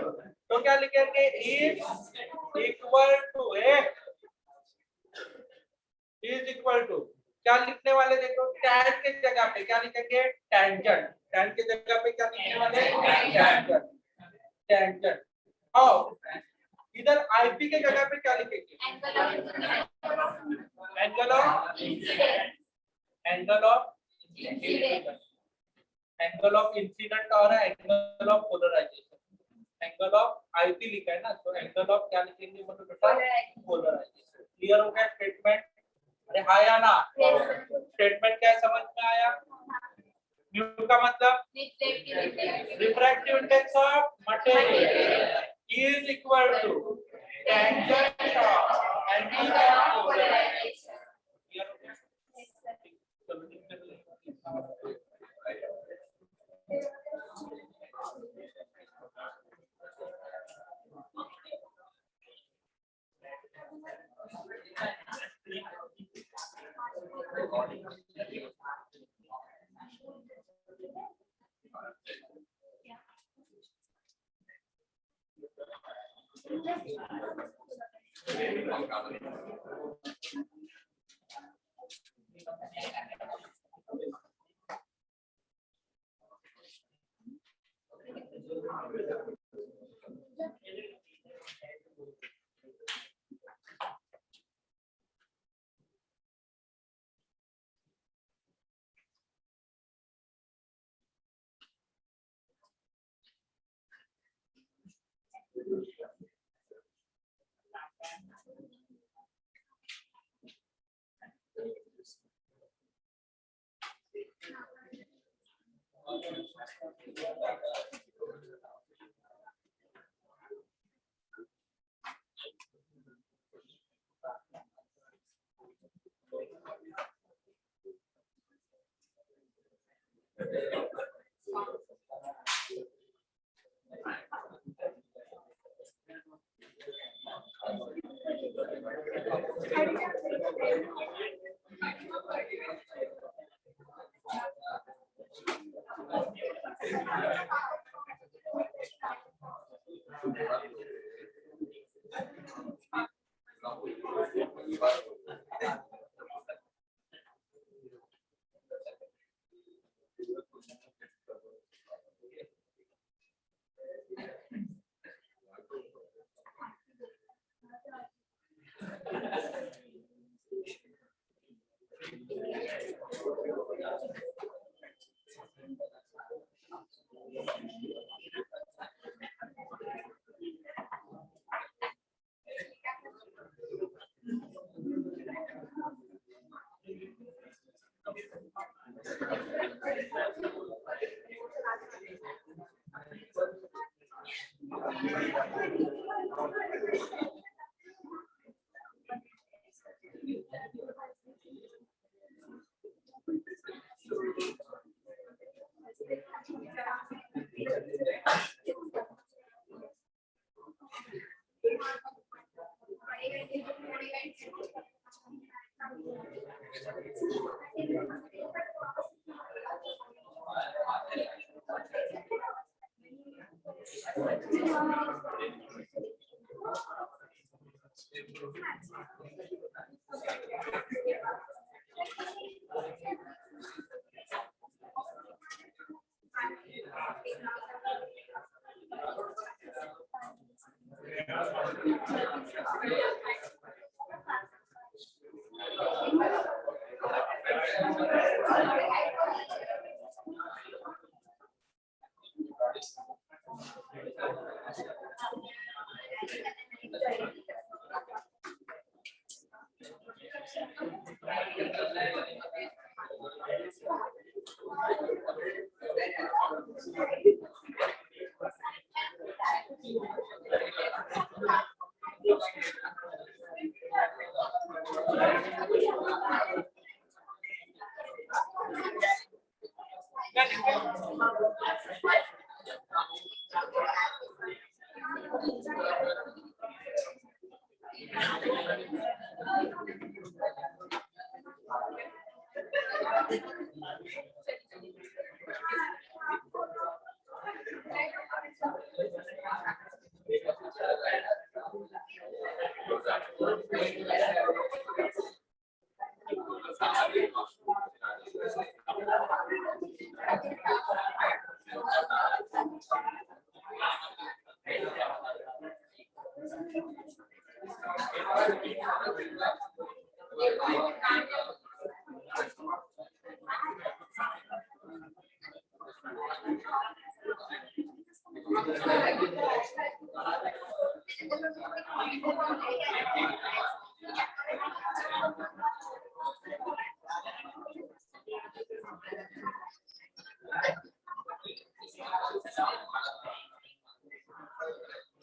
तो क्या लिखेंगे is equal to is equal to क्या लिखने वाले देखो tan के जगह पे क्या लिखेंगे टेंजेंट tan के जगह पे क्या लिखने वाले टेंजेंट टेंजेंट और इधर IP के जगह पे क्या लिखेंगे angle of angle of incident और angle of polarisation angle of IP लिखा है ना तो एंगल ऑफ क्या लिखेंगे मतलब बेटा पोलराइजेशन क्लियर हो गया स्टेटमेंट अरे आया ना स्टेटमेंट क्या समझ में आया म्यू का मतलब refractive index of material is equal to tangent of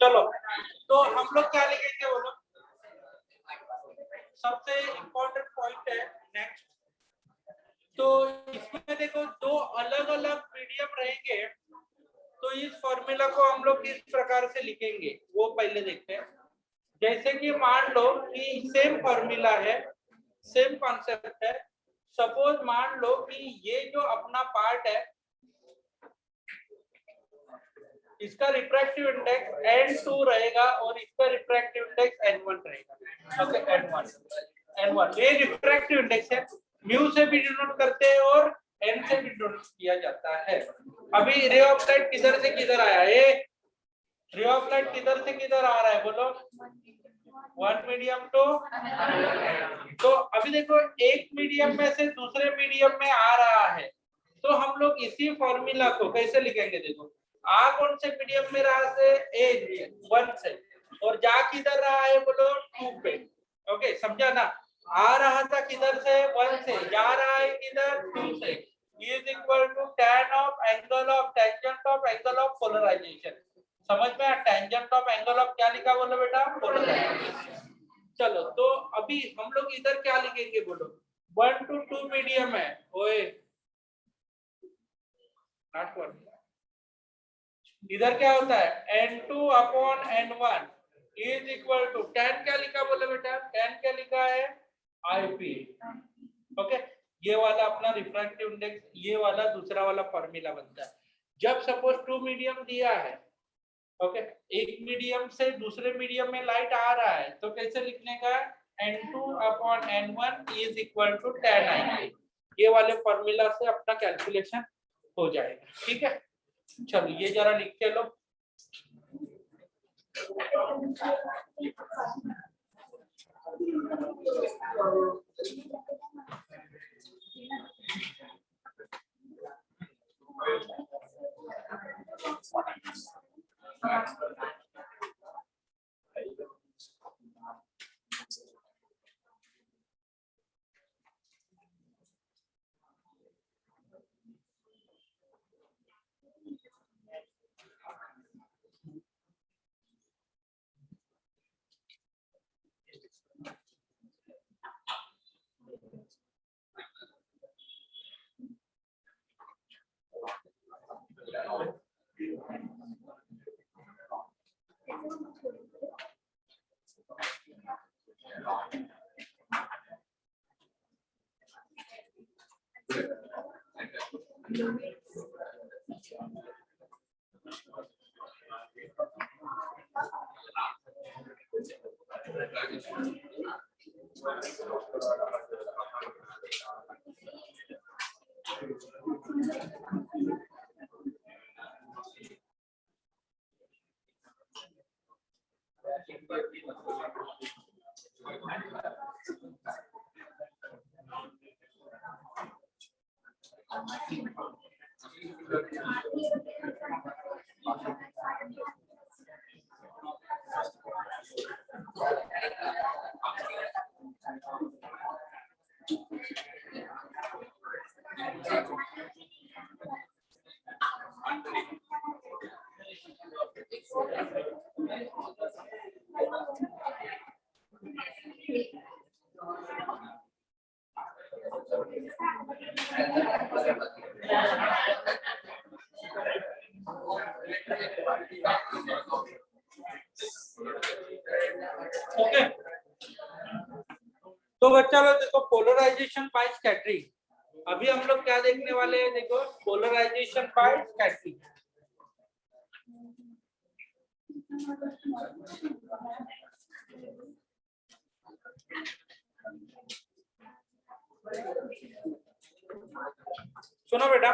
चलो तो हम लोग क्या लिखेंगे बोलो, सबसे इम्पोर्टेंट पॉइंट है नेक्स्ट। तो इसमें देखो दो अलग अलग मीडियम रहेंगे, तो इस फॉर्मूला को हम लोग किस प्रकार से लिखेंगे वो पहले देखते हैं। जैसे कि मान लो कि सेम फॉर्मूला है, सेम कॉन्सेप्ट है, सपोज मान लो कि ये जो अपना पार्ट है इसका रिफ्रैक्टिव इंडेक्स n2 रहेगा और इसका रिफ्रैक्टिव इंडेक्स n1 रहेगा। ओके, n1 ये रिफ्रैक्टिव इंडेक्स है, म्यू से भी डिनोट करते हैं और n से भी डिनोट किया जाता है। अभी रे ऑफ लाइट किधर से किधर आया, ये रे ऑफ लाइट किधर से किधर आ रहा है बोलो, वन मीडियम तो अभी देखो एक मीडियम में से दूसरे मीडियम में आ रहा है, तो हम लोग इसी फॉर्मूला को कैसे लिखेंगे, देखो आ कौन से मीडियम में रहा से, ए 1 से, और जा किधर रहा है बोलो 2 पे। ओके, समझा ना, आ रहा था किधर से 1 से, जा रहा है किधर 2 से, is equal to tan of angle of tangent of angle of polarization. समझ में, टेंजेंट ऑफ एंगल ऑफ क्या लिखा बोलो बेटा, पोलराइजेशन। चलो तो अभी हम लोग इधर क्या लिखेंगे बोलो, 1 to 2 मीडियम है, ओए नॉट 1, इधर क्या होता है n2 upon n1 is equal to tan क्या लिखा बोले बेटा, tan क्या लिखा है IP। ओके, ये वाला अपना रिफ्रैक्टिव इंडेक्स, ये वाला दूसरा वाला फॉर्मूला बनता है। जब सपोज 2 मीडियम दिया है, ओके, एक मीडियम से दूसरे मीडियम में लाइट आ रहा है, तो कैसे लिखने का, n2 upon n1 is equal to tan IP। ये वाले फॉर्मूला से अपना कैलकुलेशन हो जाएगा। ठीक है, चलो ये जरा लिख के लो। ओके, तो बच्चा लोग देखो पोलराइजेशन बाय स्कैटरिंग, अभी हम लोग क्या देखने वाले हैं, देखो पोलराइजेशन बाय स्कैटरिंग। सुनो बेटा,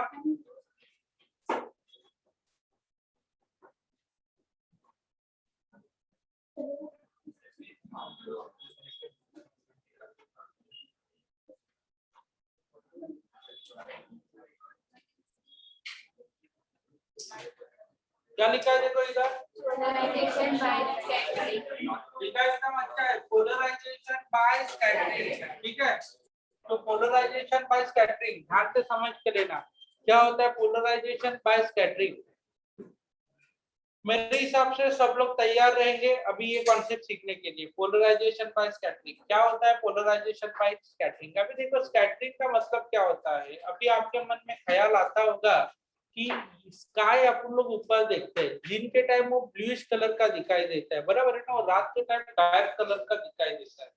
क्या लिखा है देखो इधर, पोलराइजेशन बाय स्कैटरिंग लिखा है, एकदम अच्छा है, पोलराइजेशन बाय स्कैटरिंग। ठीक है, तो पोलराइजेशन बाय स्कैटरिंग ध्यान से समझ के लेना, क्या होता है पोलराइजेशन बाय स्कैटरिंग। मेरे हिसाब से सब लोग तैयार रहेंगे अभी ये कॉन्सेप्ट सीखने के लिए। पोलराइजेशन बाय स्कैटरिंग क्या होता है, पोलराइजेशन बाय स्कैटरिंग। अभी देखो स्कैटरिंग का मतलब क्या होता है, अभी आपके मन में ख्याल आता होगा कि स्काई अपन लोग ऊपर देखते हैं, दिन के टाइम वो ब्लूइश कलर का दिखाई देता है, बराबर है ना, और रात के टाइम डार्क कलर का दिखाई देता है।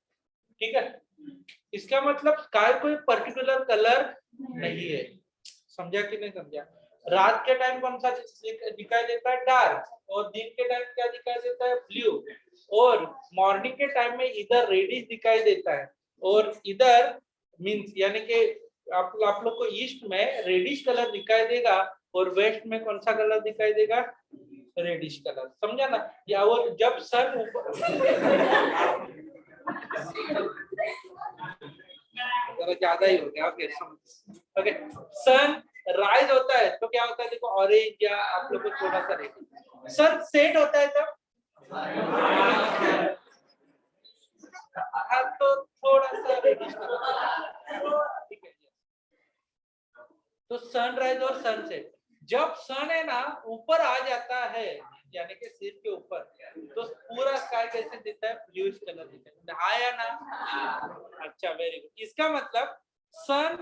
ठीक है, इसका मतलब स्काई कोई पर्टिकुलर कलर नहीं है। समझा कि नहीं समझा? रात के टाइम कौन सा दिखाई देता है? डार्क। और दिन के टाइम क्या दिखाई देता है? ब्लू। और मॉर्निंग के टाइम में इधर रेडिश दिखाई देता है, और इधर मींस यानी कि आप लोग को ईस्ट में रेडिश कलर दिखाई देगा, और वेस्ट में कौन सा कलर दिखाई देगा? Reddish colour. समझा ना? या और जब सन ऊपर ज्यादा ही हो गया। ओके ओके, सन राइज होता है तो क्या होता है? देखो ऑरेंज, या आप लोग को थोड़ा सा रेड। सन सेट होता है तब तो थोड़ा सा रेडिश ठीक है। तो सनराइज और सनसेट, जब सन है ना ऊपर आ जाता है यानी कि सिर के ऊपर, तो पूरा स्काई कैसे दिखता है? ब्लूइश कलर दिखता है। आया ना? अच्छा, वेरी गुड। इसका मतलब सन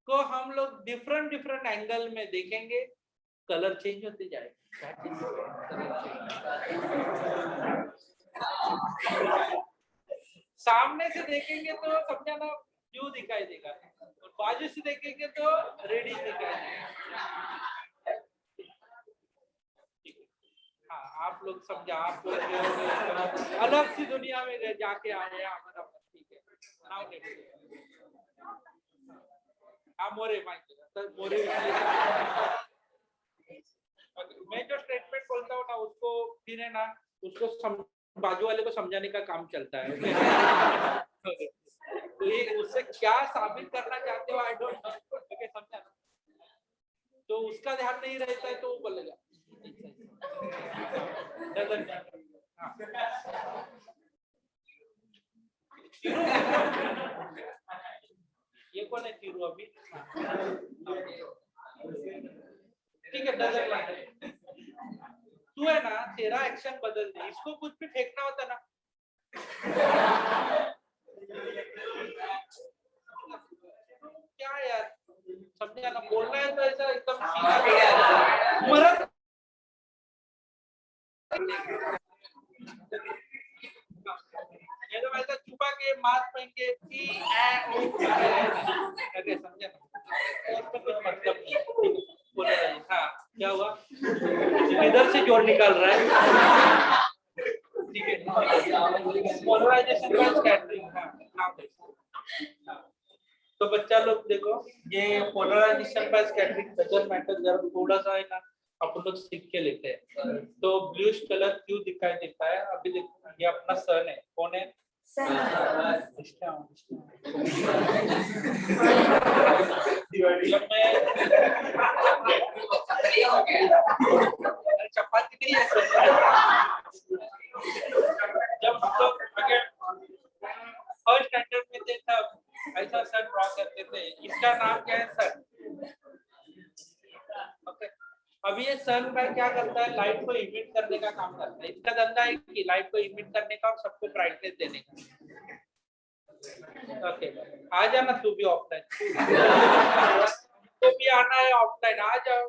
को हम लोग डिफरेंट डिफरेंट एंगल में देखेंगे, कलर चेंज होते जाएगा। सामने से देखेंगे तो समझा ना, ब्लू दिखाई देगा, और बाजू से देखेंगे तो रेडिश दिखाई देगा। हाँ, आप लोग समझा, आप लोग अलग सी दुनिया में जाके आए हैं। ठीक है, नाउ हाँ, मोरे मोरे मैं जो स्टेटमेंट बोलता हूँ ना, उसको फिर है ना, उसको बाजू वाले को समझाने का काम चलता है। तो ये उससे क्या साबित करना चाहते हो, आई डोंट नो। ओके, समझा ना? तो उसका ध्यान नहीं रहता है तो वो बोलेगा। ये कौन है तीरू अभी? ठीक है, डजन मैटर। तू है ना, तेरा एक्शन बदल दे, इसको कुछ भी फेंकना होता ना। क्या यार, समझा ना? बोलना है तो ऐसा एकदम सीधा मरद। ये तो ऐसा छुपा के मास्क पहन के समझा ना? इसमें कुछ मतलब नहीं। बोले हाँ, क्या हुआ? इधर से जोर निकाल रहा है। ठीक है, पोलराइजेशन बाय स्कैटरिंग। हाँ, तो बच्चा लोग देखो, ये polarization by scattering doesn't matter, जरा थोड़ा सा है ना अपन लोग सीख के लेते हैं। तो ब्लूइश कलर क्यों दिखाई देता है? अभी देखो, ये अपना सन है। कौन है? चपाती नहीं है जब हम लोग फर्स्ट स्टैंडर्ड में थे तब ऐसा सन ड्रॉ करते थे। इसका नाम क्या है? सन। ओके, अभी ये सन भाई क्या करता है? लाइट को इमिट करने का काम करता है। इसका धंधा है कि लाइट को इमिट करने का और सबको ब्राइटनेस देने का। ओके, आ जाना तू भी ऑफलाइन। तो भी आना है ऑफलाइन, आ जाओ।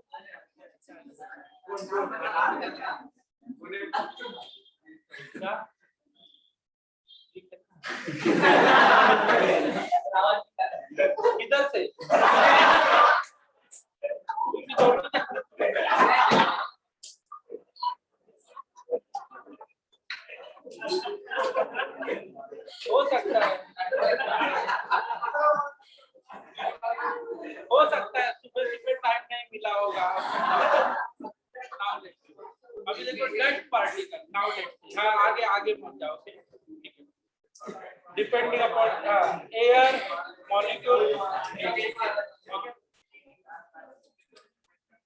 इधर से हो सकता है, सुबह सुबह टाइम नहीं मिला होगा। अभी देखो डस्ट पार्टिकल। नाउ लेट्स हाँ, आगे आगे पहुंच जाओ। Depending upon air molecule.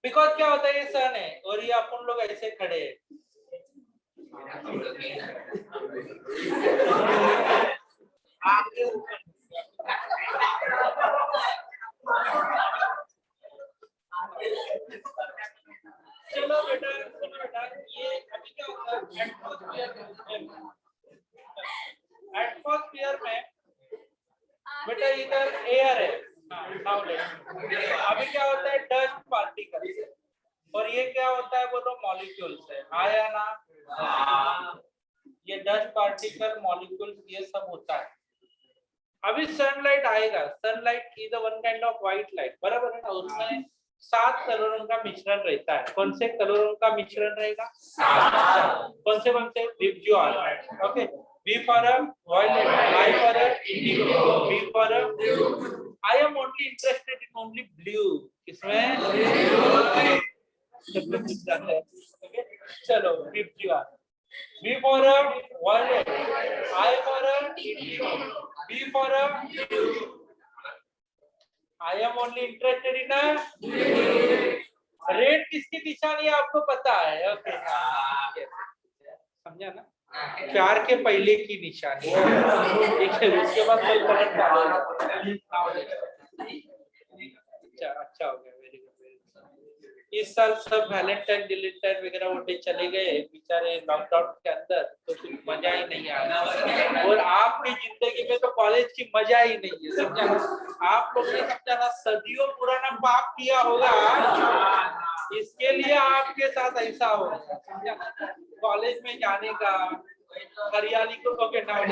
Because क्या होता है, ये सन है और ये अपन लोग ऐसे खड़े हैं। चलो बेटा, ये अभी क्या होता है एटमॉस्फेयर में बेटा, इधर एयर है। अभी क्या होता है? Dust particle. और ये क्या होता है बोलो? मॉलिक्यूल्स है। आया ना? ये डस्ट पार्टिकल, मॉलिक्यूल्स, ये सब होता है। अभी सनलाइट आएगा, sunlight is one kind of white light, बराबर है ना, उसमें 7 कलरों का मिश्रण रहता है। कौन से कलरों का मिश्रण रहेगा? कौन से visual, okay. V for a violet, I for a indigo, B for a blue. I am only interested in only blue. किसमें? Okay. चलो visual. V for a violet, I for a indigo, B for a blue. I am only interested in a red किसकी निशानी है आपको पता है? Okay, समझा ना? प्यार के पहले की निशानी, ठीक है, उसके बाद कोई कलर डालना। अच्छा हो गया, वेरी गुड। इस साल सब वैलेंटाइन डिलेंटाइन वगैरह वो डे चले गए बेचारे लॉकडाउन के अंदर, तो कुछ मजा ही नहीं आया। और आपकी जिंदगी में तो कॉलेज की मजा ही नहीं है, समझा? आप लोग ने समझा ना, सदियों पुराना पाप किया होगा, इसके लिए आपके साथ ऐसा होगा, समझा? कॉलेज में जाने का, हरियाली को, ओके नाउ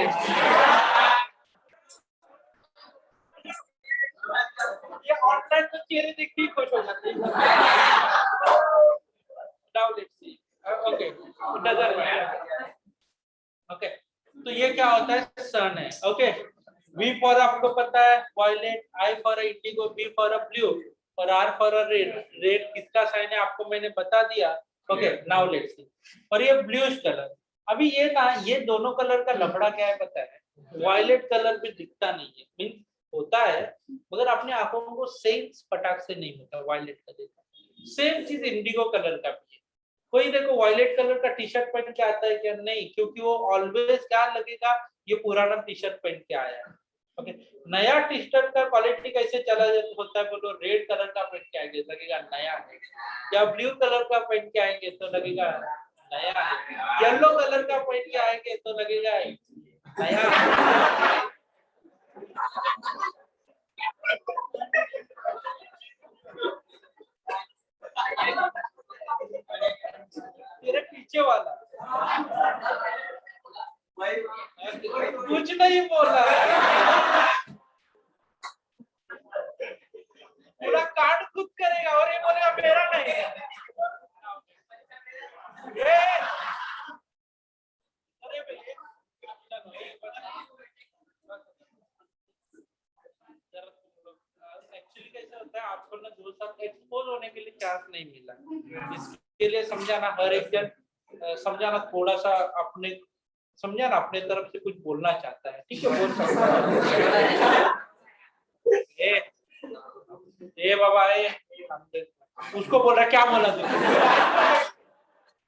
ये ऑनलाइन तो चेहरे देख के खुश हो जाते हैं। Now let's see, okay, doesn't matter, okay. तो ये क्या होता है? सन है, ओके। V फॉर आपको पता है violet, I for indigo, B for blue और R फॉर रेड। रेड किसका साइन है आपको मैंने बता दिया, ओके। नाउ लेट्स सी, और ये ब्लूइश कलर। अभी ये दोनों कलर का लफड़ा क्या है पता है? वायलेट कलर भी दिखता नहीं है, मींस होता है मगर अपने आंखों को सेंस फटाक से नहीं होता वायलेट कलर का। सेम चीज इंडिगो कलर का भी है। कोई देखो वायलेट कलर का टी शर्ट पहन के आता है क्या? नहीं, क्योंकि वो ऑलवेज क्या लगेगा, ये पुराना टी शर्ट पहन के आया है, ओके। नया टी शर्ट का क्वालिटी कैसे चला होता है बोलो? रेड कलर का पहन के आएंगे लगेगा नया है, या ब्लू कलर का पहन के आएंगे तो लगेगा नया है, येलो कलर का पहन के आएंगे तो लगेगा नया है। तेरे पीछे वाला कुछ नहीं बोला, पूरा कार्ड खुद करेगा और ये बोलेगा मेरा नहीं है। अरे एक्चुअली कैसा होता है, आपको ना 2 साल एक्सपोज होने के लिए चांस नहीं मिला, इसके लिए समझाना हर एक जन समझाना थोड़ा सा अपने समझा ना, अपने तरफ से कुछ बोलना चाहता है, ठीक है, बोल सकता है। ए बाबा उसको बोल रहा है, क्या बोला तू?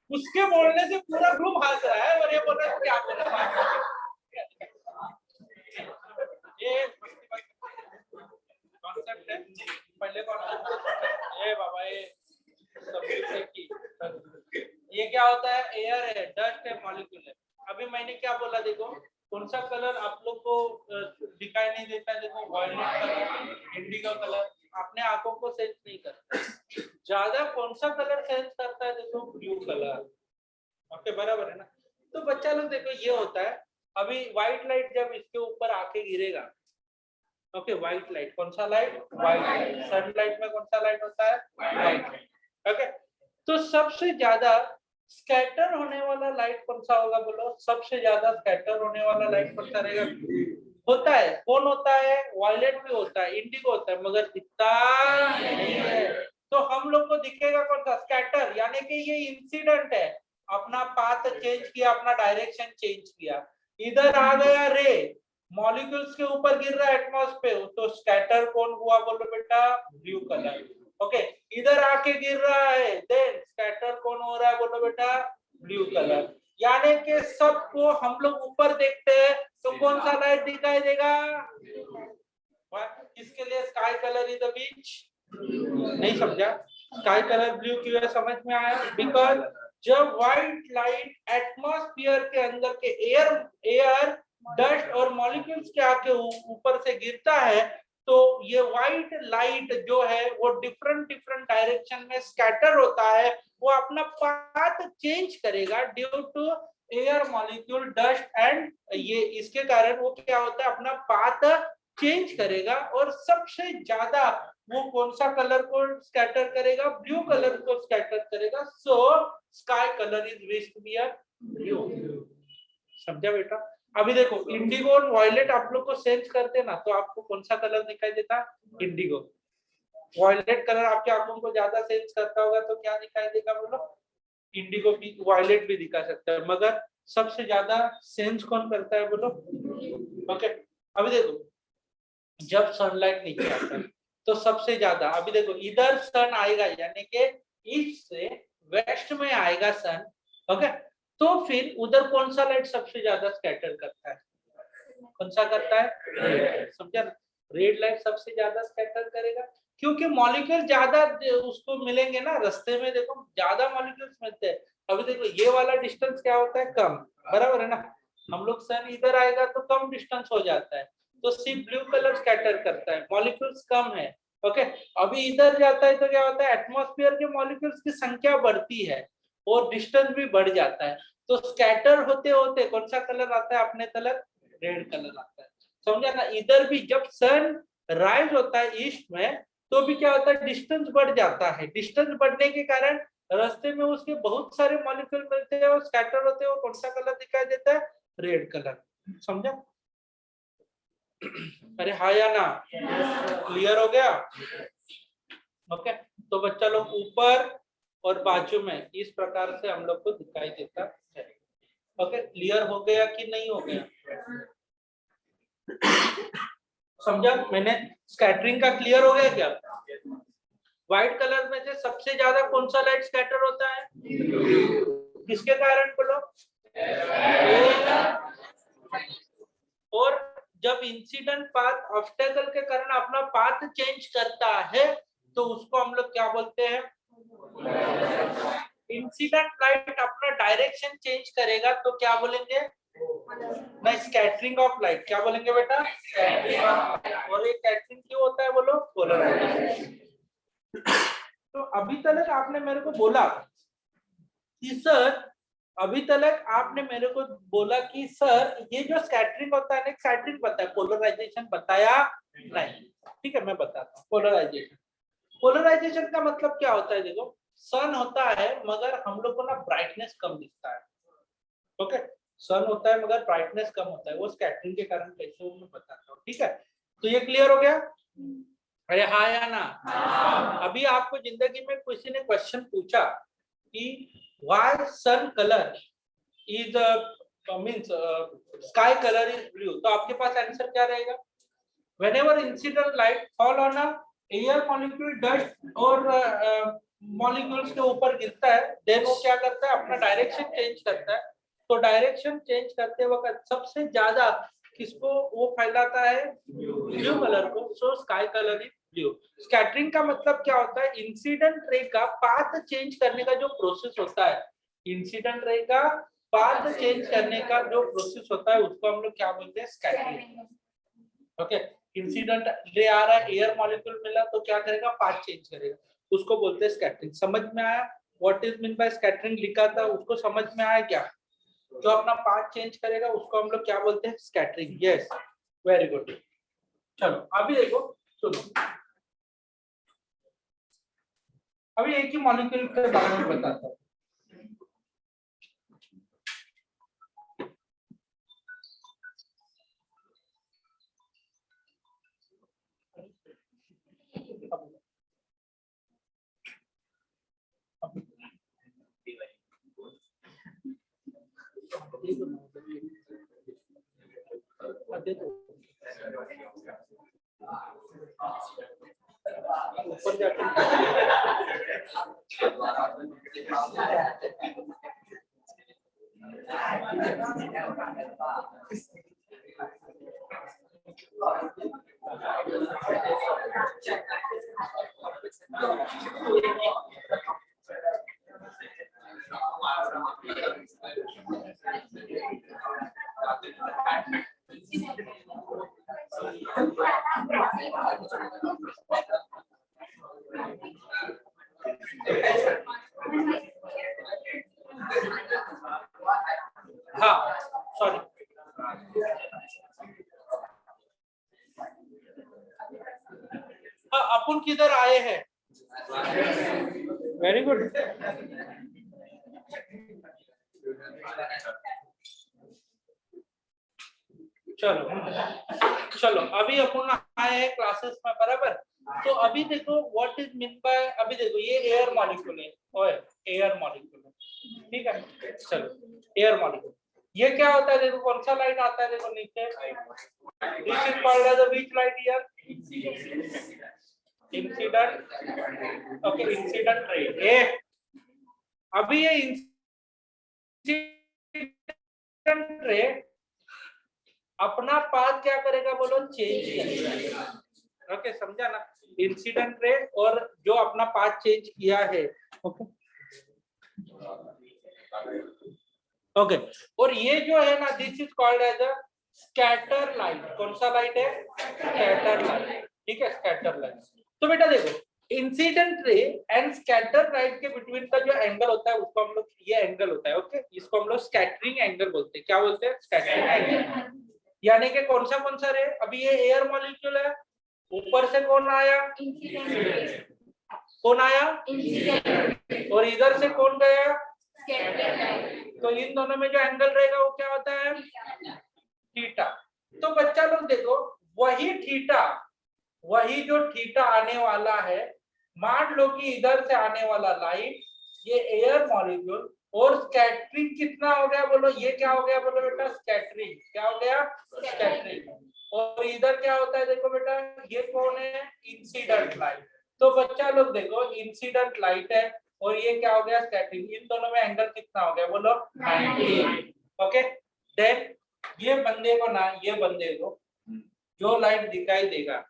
उसके बोलने से पूरा ग्रुप हंस रहा है और ये बोल रहा है क्या बोला? ये कॉन्सेप्ट है पहले ये बाबा ये क्या होता है? एयर है, डस्ट है, मॉलिक्यूल है। अभी मैंने क्या बोला देखो, कौन सा कलर आप लोग को दिखाई नहीं देता? देखो वायलेट कलर, इंडिगो कलर अपने आंखों को सेंस नहीं करता। ज्यादा कौन सा कलर सेंस करता है? देखो ब्लू कलर, ओके, बराबर है ना? तो बच्चा लोग देखो ये होता है, अभी व्हाइट लाइट जब इसके ऊपर आके गिरेगा, ओके, व्हाइट लाइट, कौन सा लाइट? White light. सनलाइट में कौन सा लाइट होता है? White light, okay. तो सबसे ज्यादा स्कैटर होने वाला लाइट कौन सा होगा बोलो? सबसे ज्यादा स्कैटर होने वाला लाइट कौन सा रहेगा? होता है, कौन होता है? वायलेट भी होता है, इंडिगो होता है, मगर दिखता नहीं है। तो हम लोग को दिखेगा कौन सा? स्कैटर, यानी कि ये इंसिडेंट है, अपना पाथ चेंज किया, अपना डायरेक्शन चेंज किया, इधर आ गया रे, मॉलिक्यूल्स के ऊपर गिर रहा है एटमॉस्फेयर, तो स्कैटर कौन हुआ बोलो बेटा? Blue colour, okay. इधर आके गिर रहा है, देन स्कैटर कौन हो रहा है बोलो बेटा? Blue colour. यानी कि सबको हम लोग ऊपर देखते हैं तो कौन सा लाइट दिखाई देगा? किसके लिए sky colour is the beach? नहीं समझा? स्काई कलर ब्लू क्यों है समझ में आया? बिकॉज जब व्हाइट लाइट एटमॉस्फेयर के अंदर के एयर डस्ट और मॉलिक्यूल्स के आके ऊपर से गिरता है, तो ये व्हाइट लाइट जो है वो डिफरेंट डायरेक्शन में स्कैटर होता है, वो अपना पाथ चेंज करेगा due to air molecule dust and ये इसके कारण वो क्या होता है? अपना पाथ चेंज करेगा और सबसे ज्यादा वो कौन सा कलर को स्कैटर करेगा, ब्लू कलर को स्कैटर करेगा। So sky colour is wish to be blue. समझा बेटा? अभी देखो इंडिगो और वॉयलेट आप लोग को सेंस करते ना, तो आपको कौन सा कलर दिखाई देता? इंडिगो। वॉयलेट कलर आपकी आंखों को ज्यादा सेंस करता होगा तो क्या दिखाई देगा बोलो? इंडिगो भी, वॉयलेट भी दिखा सकता है, मगर सबसे ज्यादा सेंस कौन करता है बोलो? ओके। अभी देखो जब सनलाइट नीचे आता है तो सबसे ज्यादा, अभी देखो इधर सन आएगा यानी कि ईस्ट से वेस्ट में आएगा सन, ओके, तो फिर उधर कौन सा लाइट सबसे ज्यादा स्कैटर करता है? कौन सा करता है? समझा ना? रेड लाइट सबसे ज्यादा स्कैटर करेगा, क्योंकि मॉलिक्यूल ज्यादा उसको मिलेंगे ना रास्ते में। देखो ज्यादा मॉलिक्यूल्स मिलते हैं। अभी देखो ये वाला डिस्टेंस क्या होता है? कम, बराबर है ना? हम लोग सन इधर आएगा तो कम डिस्टेंस हो जाता है, तो सिर्फ ब्लू कलर स्कैटर करता है, मॉलिक्यूल्स कम है। ओके, अभी इधर जाता है तो क्या होता है? एटमॉस्फेयर के मॉलिक्यूल्स की संख्या बढ़ती है और डिस्टेंस भी बढ़ जाता है, तो स्कैटर होते होते कौन सा कलर आता है अपने तरफ? रेड कलर आता है। समझा ना? इधर भी जब सन राइज होता है ईस्ट में तो भी क्या होता है? डिस्टेंस बढ़ जाता है। डिस्टेंस बढ़ने के कारण रास्ते में उसके बहुत सारे मॉलिक्यूल मिलते हैं और स्कैटर होते हैं, और कौन सा कलर दिखाई देता है? Red colour. समझा? अरे हाँ या ना? क्लियर हो गया? ओके, तो बच्चा लोग ऊपर और बाजू में इस प्रकार से हम लोग को दिखाई देता है। ओके, क्लियर हो गया कि नहीं हो गया? समझा? मैंने स्कैटरिंग का क्लियर हो गया क्या? व्हाइट कलर में से सबसे ज्यादा कौन सा लाइट स्कैटर होता है? किसके कारण बोलो? और जब इंसिडेंट पाथ ऑब्स्टेकल के कारण अपना पाथ चेंज करता है तो उसको हम लोग क्या बोलते हैं? इंसिडेंट लाइट अपना डायरेक्शन चेंज करेगा तो क्या बोलेंगे? नहीं, स्कैटरिंग ऑफ लाइट। क्या बोलेंगे बेटा? Scattering of light. और ये स्कैटरिंग क्यों होता है बोलो? पोलराइजेशन। तो अभी तक आपने मेरे को बोला कि सर, अभी तक आपने मेरे को बोला कि सर ये जो स्कैटरिंग होता है ना, स्कैटरिंग बताया, पोलराइजेशन बताया नहीं। ठीक है, मैं बताता हूँ पोलराइजेशन। पोलराइजेशन का मतलब क्या होता है? देखो सन होता है मगर हम लोग को ना ब्राइटनेस कम दिखता है। ओके, सन होता है मगर ब्राइटनेस कम होता है, वो स्कैटरिंग के कारण कैसे वो मैं बताता हूँ। ठीक है, तो ये क्लियर हो गया? अरे हाँ या ना? अभी आपको जिंदगी में किसी ने क्वेश्चन पूछा कि why sun colour is means sky colour is blue, तो आपके पास आंसर क्या रहेगा? Whenever incident light fall on a air molecule, dust और मॉलिक्यूल्स के ऊपर गिरता है, देन वो क्या करता है? अपना डायरेक्शन चेंज करता है। तो डायरेक्शन चेंज करते वक्त सबसे ज्यादा किसको वो फैलाता है? ब्लू कलर को। So sky colour is blue. Scattering का मतलब क्या होता है? इंसिडेंट रे का पाथ चेंज करने का जो प्रोसेस होता है, इंसिडेंट रे का पाथ चेंज करने का जो प्रोसेस होता है उसको हम लोग क्या बोलते हैं? स्कैटरिंग। ओके, इंसिडेंट रे आ रहा है, एयर मॉलिक्यूल मिला तो क्या करेगा? पाथ चेंज करेगा, उसको बोलते हैं स्कैटरिंग। समझ में आया? What is mean bye scattering लिखा था, उसको समझ में आया क्या? जो अपना पाथ चेंज करेगा उसको हम लोग क्या बोलते हैं? स्कैटरिंग। Yes, very good. चलो अभी देखो, सुनो, अभी एक ही मॉलिक्यूल के बारे में बताता हूँ। ऊपर जाके हाँ, सॉरी, अपन किधर आए हैं? Very good. चलो अभी अपन आए हैं क्लासेस में, बराबर। तो अभी देखो व्हाट इज मीन बाय, अभी देखो ये एयर मॉलिक्यूल है, ओए एयर मॉलिक्यूल है, ठीक है। चलो एयर मॉलिक्यूल, ये क्या होता है? देखो कौन सा लाइट आता है, देखो नीचे, this is called as which light here? Incident. Okay, incident ray. ए अभी ये इंसिडेंट रे अपना पाथ क्या करेगा बोलो? चेंज करेगा। ओके, समझा ना? इंसिडेंट रे और जो अपना पाथ चेंज किया है, ओके ओके। और ये जो है ना, this is called as a scatter light. कौन सा लाइट है? स्कैटर लाइट, ठीक है, स्कैटर लाइट। तो बेटा देखो, incident ray and scatter light के बिटवीन का जो एंगल होता है उसको हम लोग, ये एंगल होता है, ओके, इसको हम लोग स्कैटरिंग एंगल बोलते हैं। क्या बोलते हैं? Scattering angle. यानी कि कौन सा रे? अभी ये एयर मॉलिक्यूल है, ऊपर से कौन आया? कौन आया? और इधर से कौन गया? तो इन दोनों में जो एंगल रहेगा वो क्या होता है? थीटा। तो बच्चा लोग देखो, वही जो थीटा आने वाला है, मान लो कि इधर से आने वाला लाइट, ये एयर मॉलिक्यूल, और स्कैटरिंग कितना हो गया बोलो? ये क्या हो गया बोलो बेटा? स्कैटरिंग। क्या हो गया? स्कैटरिंग। और इधर क्या होता है देखो बेटा, ये कौन है? Incident light. तो बच्चा लोग देखो, इंसिडेंट लाइट है और ये क्या हो गया? स्कैटरिंग। इन दोनों में एंगल कितना हो गया बोलो? 90। ओके, देन ये बंदे को जो लाइट दिखाई देगा,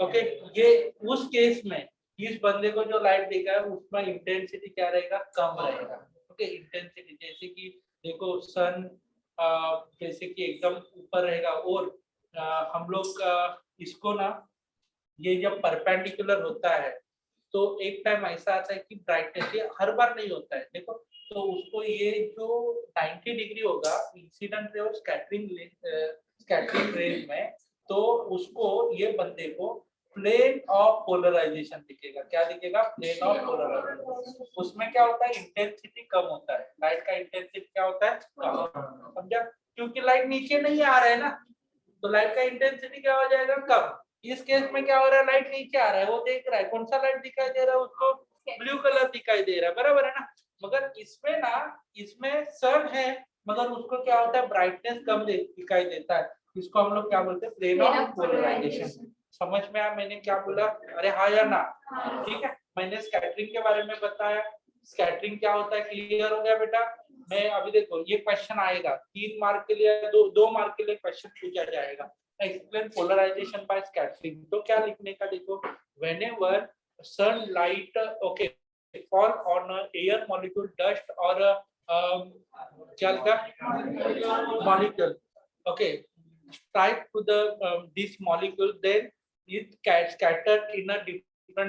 ओके, ये उस केस में इस बंदे को जो लाइट दिखा है उसमें इंटेंसिटी क्या रहेगा? कम रहेगा। ओके, इंटेंसिटी जैसे कि देखो सन जैसे कि एकदम ऊपर रहेगा, और हम लोग इसको ना, ये जब परपेंडिकुलर होता है तो एक टाइम ऐसा आता है कि ब्राइटनेस, ये हर बार नहीं होता है देखो, तो उसको ये जो 90 डिग्री होगा इंसिडेंट रे और स्कैटरिंग रेज में, तो उसको ये बंदे को प्लेन ऑफ पोलराइजेशन दिखेगा। क्या दिखेगा? Plane of polarization. उसमें क्या होता है? इंटेंसिटी कम होता है, लाइट का इंटेंसिटी क्या होता है? कम। समझा? क्योंकि लाइट नीचे नहीं आ रहा है ना, तो लाइट का इंटेंसिटी क्या हो जाएगा? कम। इस केस में क्या हो रहा है? लाइट नीचे आ रहा है, वो देख रहा है कौन सा लाइट दिखाई दे रहा है उसको? ब्लू कलर दिखाई दे रहा है, बराबर है ना? मगर इसमें ना, इसमें सन है मगर उसको क्या होता है? ब्राइटनेस कम दिखाई देता है। इसको हम लोग क्या बोलते हैं? Plane of polarization. समझ में आया मैंने क्या बोला? अरे हाँ या ना? ठीक है, मैंने स्कैटरिंग के बारे में बताया। स्कैटरिंग क्या होता है, क्लियर हो गया बेटा? मैं अभी देखो, ये क्वेश्चन आएगा 3 मार्क के लिए, 2 मार्क के लिए क्वेश्चन पूछा जाएगा। Explain polarization by scattering. तो क्या लिखने का देखो, whenever sunlight, okay, fall on a air molecule, dust or क्या लिखा? molecule, okay, strike to the this molecule, then it scattered in a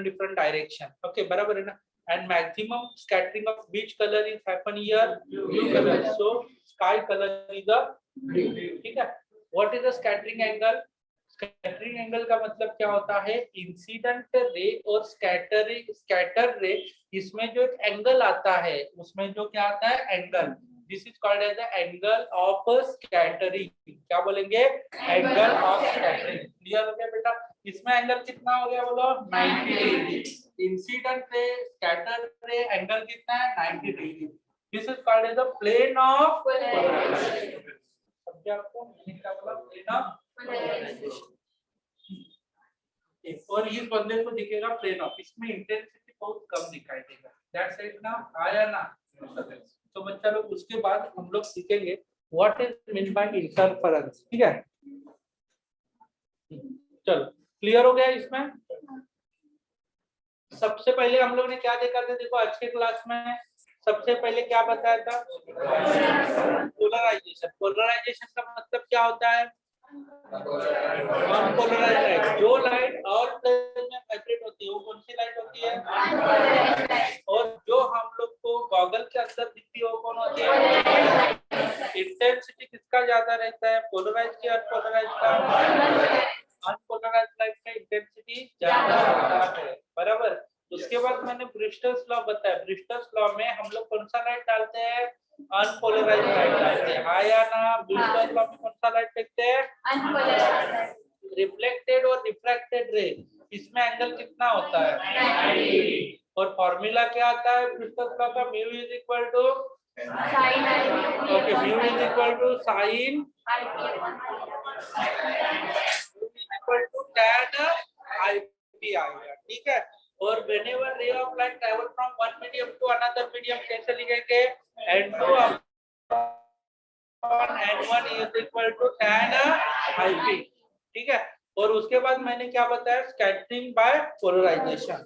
different direction. Okay, बराबर है ना? And maximum scattering of which color is happen here? Blue color. So sky color is the blue. ठीक है? What is the scattering angle? Scattering angle का मतलब क्या होता है? इंसिडेंट रे और स्कैटर रे, इसमें जो एक एंगल आता है उसमें जो क्या आता है? Angle. This is called as the angle of scattering. क्या बोलेंगे? Angle of scattering. क्लियर हो गया बेटा? इसमें एंगल कितना हो गया बोलो? 90 degree. Incident ray, scatter ray, angle कितना है? 90 degree. This is called as the plane of polarization. समझे आपको? क्या बोला? Plane of polarization. और इस बंदे को दिखेगा प्लेन ऑफ, इसमें इंटेंसिटी बहुत कम दिखाई देगा। दैट्स इट ना? आया ना? तो बच्चा लोग उसके बाद हम लोग सीखेंगे what is mean bye interference. ठीक है, चलो क्लियर हो गया? इसमें सबसे पहले हम लोग ने क्या देखा था? देखो आज के क्लास में सबसे पहले क्या बताया था? पोलराइजेशन। पोलराइजेशन का मतलब क्या होता है? Unpolarized light. जो लाइट और प्लेन में वाइब्रेट होती है वो कौन सी लाइट होती है? Unpolarized light. और जो हम लोग को गॉगल के अंदर दिखती है वो कौन होती है? इंटेंसिटी किसका ज्यादा रहता है? पोलराइज्ड की अनपोलराइज्ड का? अनपोलराइज्ड लाइट का इंटेंसिटी ज्यादा होता मैंने ब्रिस्टल्स लॉ बताया। ब्रिस्टल्स लॉ में हम लोग कौन सा लाइट डालते हैं? अनपोलराइज्ड लाइट डालते हैं, हाँ या ना? ब्रिस्टल्स लॉ में कौन सा लाइट फेंकते हैं? अनपोलराइज्ड। रिफ्लेक्टेड और रिफ्रैक्टेड रे, इसमें एंगल कितना होता है? 90। और फॉर्मूला क्या आता है ब्रिस्टल्स लॉ का? Mu is equal to sin। Okay, mu is equal to sin equal to tan IP आएगा, ठीक है। और whenever ray of light travel from one medium to another medium कैसे लिखेंगे? N2 upon N1 is equal to tan IP, ठीक है। और उसके बाद मैंने क्या बताया? Scattering by polarization.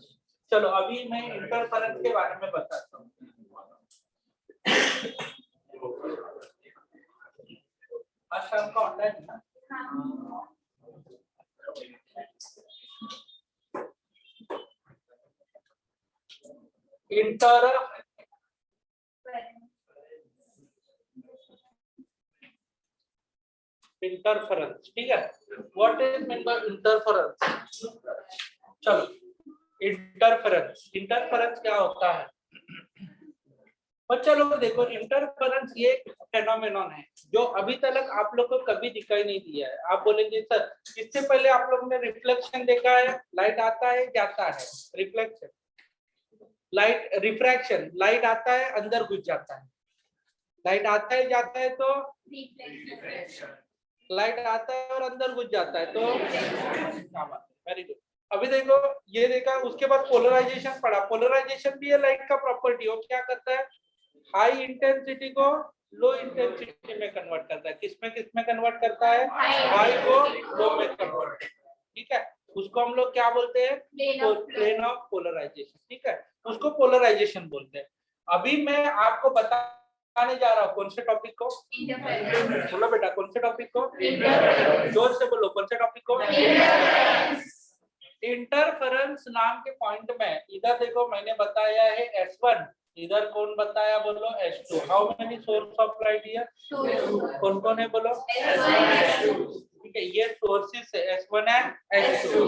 चलो अभी मैं इंटरफेरेंस के बारे में बताता हूँ। आज शाम का ऑनलाइन है ना? इंटरफेरेंस, ठीक है। What is mean bye interference? चलो, इंटरफेरेंस क्या होता है? बच्चा लोग देखो, इंटरफेरेंस ये फेनोमेनन है जो अभी तक आप लोग को कभी दिखाई नहीं दिया है। आप बोलेंगे सर इससे पहले आप लोग ने रिफ्लेक्शन देखा है, लाइट आता है जाता है, रिफ्लेक्शन, लाइट रिफ्रैक्शन, लाइट आता है अंदर घुस जाता है, लाइट आता है जाता है तो रिफ्लेक्शन, लाइट आता है और अंदर घुस जाता है तो वेरी गुड। अभी देखो ये देखा, उसके बाद पोलराइजेशन पढ़ा। पोलराइजेशन भी है लाइट का प्रॉपर्टी। वो क्या करता है? हाई इंटेंसिटी को लो इंटेंसिटी में कन्वर्ट करता है। किसमें कन्वर्ट करता है? हाई को लो में कन्वर्ट, ठीक है। उसको हम लोग क्या बोलते हैं? प्लेन ऑफ पोलराइजेशन, ठीक है। उसको पोलराइजेशन बोलते हैं। अभी मैं आपको बताने जा रहा हूँ कौन से टॉपिक को? बोलो बेटा, कौन से टॉपिक को? जोर से बोलो, कौन से टॉपिक को? इंटरफेरेंस नाम के पॉइंट में इधर देखो मैंने बताया है S1, इधर कौन बताया? बोलो S2। How many source of light here? कौन कौन है बोलो? ठीक है, ये सोर्सेस है S1 एंड S2।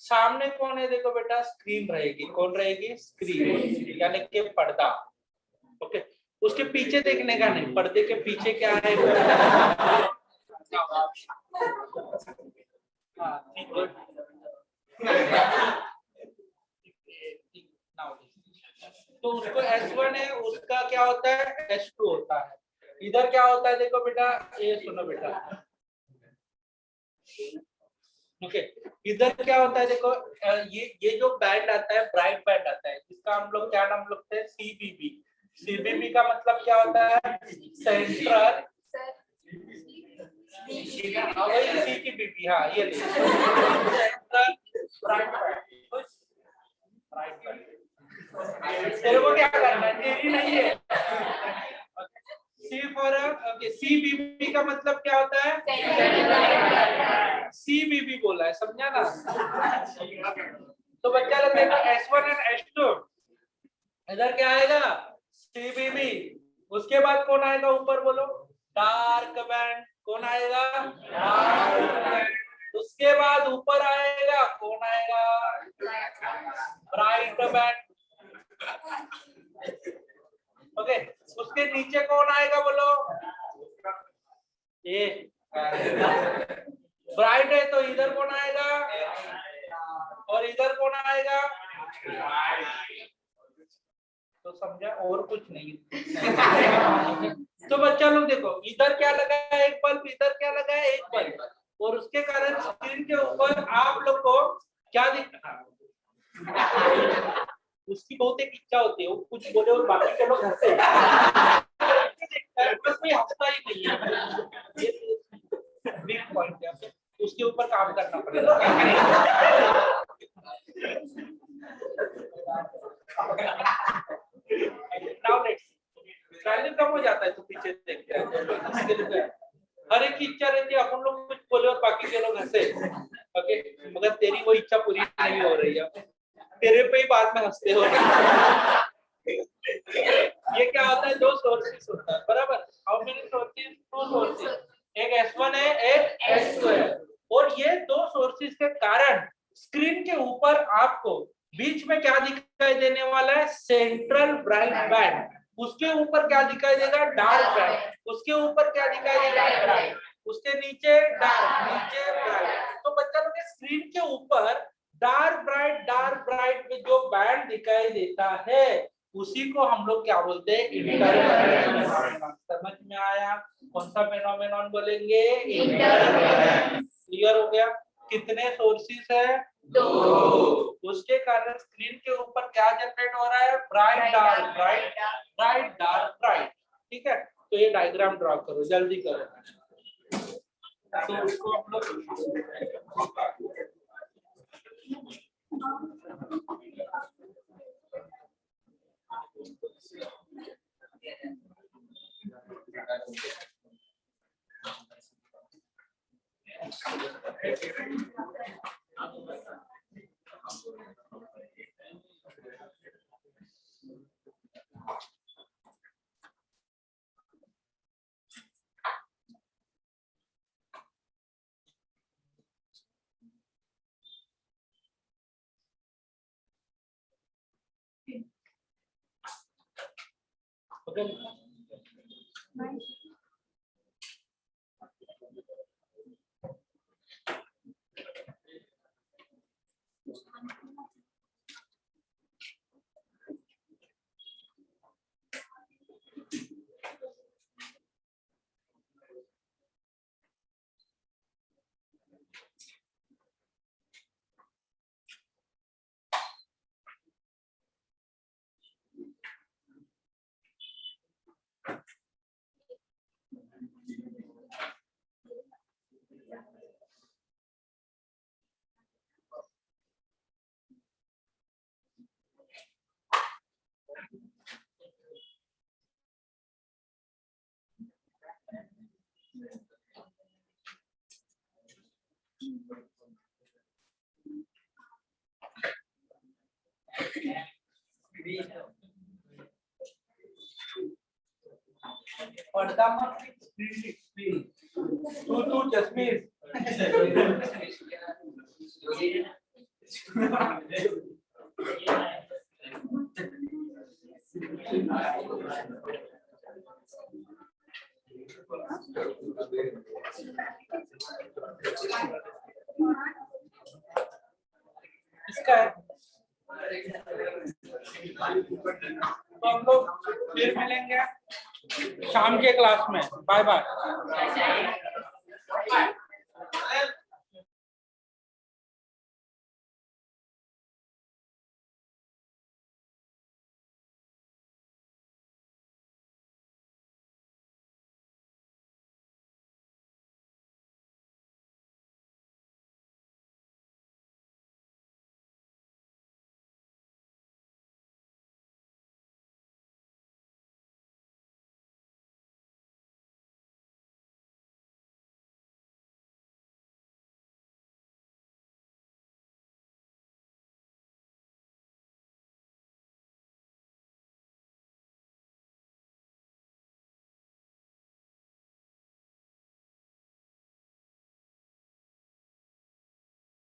सामने कौन है? देखो बेटा, स्क्रीन रहेगी। कौन रहेगी? स्क्रीन, यानी कि पर्दा। ओके, उसके पीछे देखने का नहीं, पर्दे के पीछे क्या है? हाँ, ठीक है। तो उसको S1 है, उसका क्या होता है? S2 होता है। इधर क्या होता है? देखो बेटा, ये सुनो बेटा, ओके, इधर क्या होता है? देखो ये जो बैंड आता है, ब्राइट बैंड आता है, इसका हम लोग क्या नाम रखते हैं? CBB। CBB का मतलब क्या होता है? सेंट्रल CBB, हाँ ये सेंट्रल ब्राइट बैंड। तेरे को क्या करना है? तेरी नहीं है। CBB का मतलब क्या होता है? CBB बोला है, समझा ना? तो बच्चा लोग देखो S1 एंड S2, इधर क्या आएगा? CBB। उसके बाद कौन आएगा ऊपर? बोलो, डार्क बैंड। कौन आएगा? Dark band. उसके बाद ऊपर आएगा कौन आएगा? Bright band. ओके, उसके नीचे कौन आएगा? बोलो, ये ब्राइट है तो इधर कौन आएगा? और इधर कौन आएगा? तो समझा? और कुछ नहीं। तो बच्चा लोग देखो, इधर क्या लगा है? एक बल्ब। इधर क्या लगा है? एक बल्ब। और उसके कारण स्क्रीन के ऊपर आप लोग को क्या दिख रहा है? उसकी बहुत एक इच्छा होती है, वो कुछ बोले और बाकी के लोग हंसे, बस कोई हंसता ही नहीं है। ये बिग पॉइंट है, उसके ऊपर काम करना पड़ेगा। नाउ लेट्स, वैल्यू कम हो जाता है तो पीछे देखते हैं। हर एक की इच्छा रहती है अपन लोग कुछ बोले और बाकी के लोग हंसे, ओके, मगर तेरी वो इच्छा पूरी नहीं हो रही है, तेरे पे ही बाद में हंसते हो। ये क्या होता है? दो सोर्सेस होता है, बराबर। How many sources? To sources, एक S1 है, एक S2 है। और ये दो सोर्सेस के कारण स्क्रीन के ऊपर आपको बीच में क्या दिखाई देने वाला है? Central bright band. उसके ऊपर क्या दिखाई देगा? Dark band. उसके ऊपर क्या दिखाई देगा? ब्राइट। उसके नीचे डार्क, नीचे ब्राइट। तो बच्चा लोग स्क्रीन के ऊपर डार्क ब्राइट में जो बैंड दिखाई देता है उसी को हम लोग क्या बोलते हैं? इंटरफेरेंस। समझ में आया? कौन सा फेनोमेनन बोलेंगे? इंटरफेरेंस। क्लियर हो गया? कितने सोर्सेस है? 2। उसके कारण स्क्रीन के ऊपर क्या जनरेट हो रहा है? Bright dark bright. ठीक है, तो ये डायग्राम ड्रॉ करो, जल्दी करो। तो इसको हम लोग पर्दा मत स्क्रीन तू जसमीर इसका है। तो हम लोग फिर मिलेंगे शाम के क्लास में। Bye bye.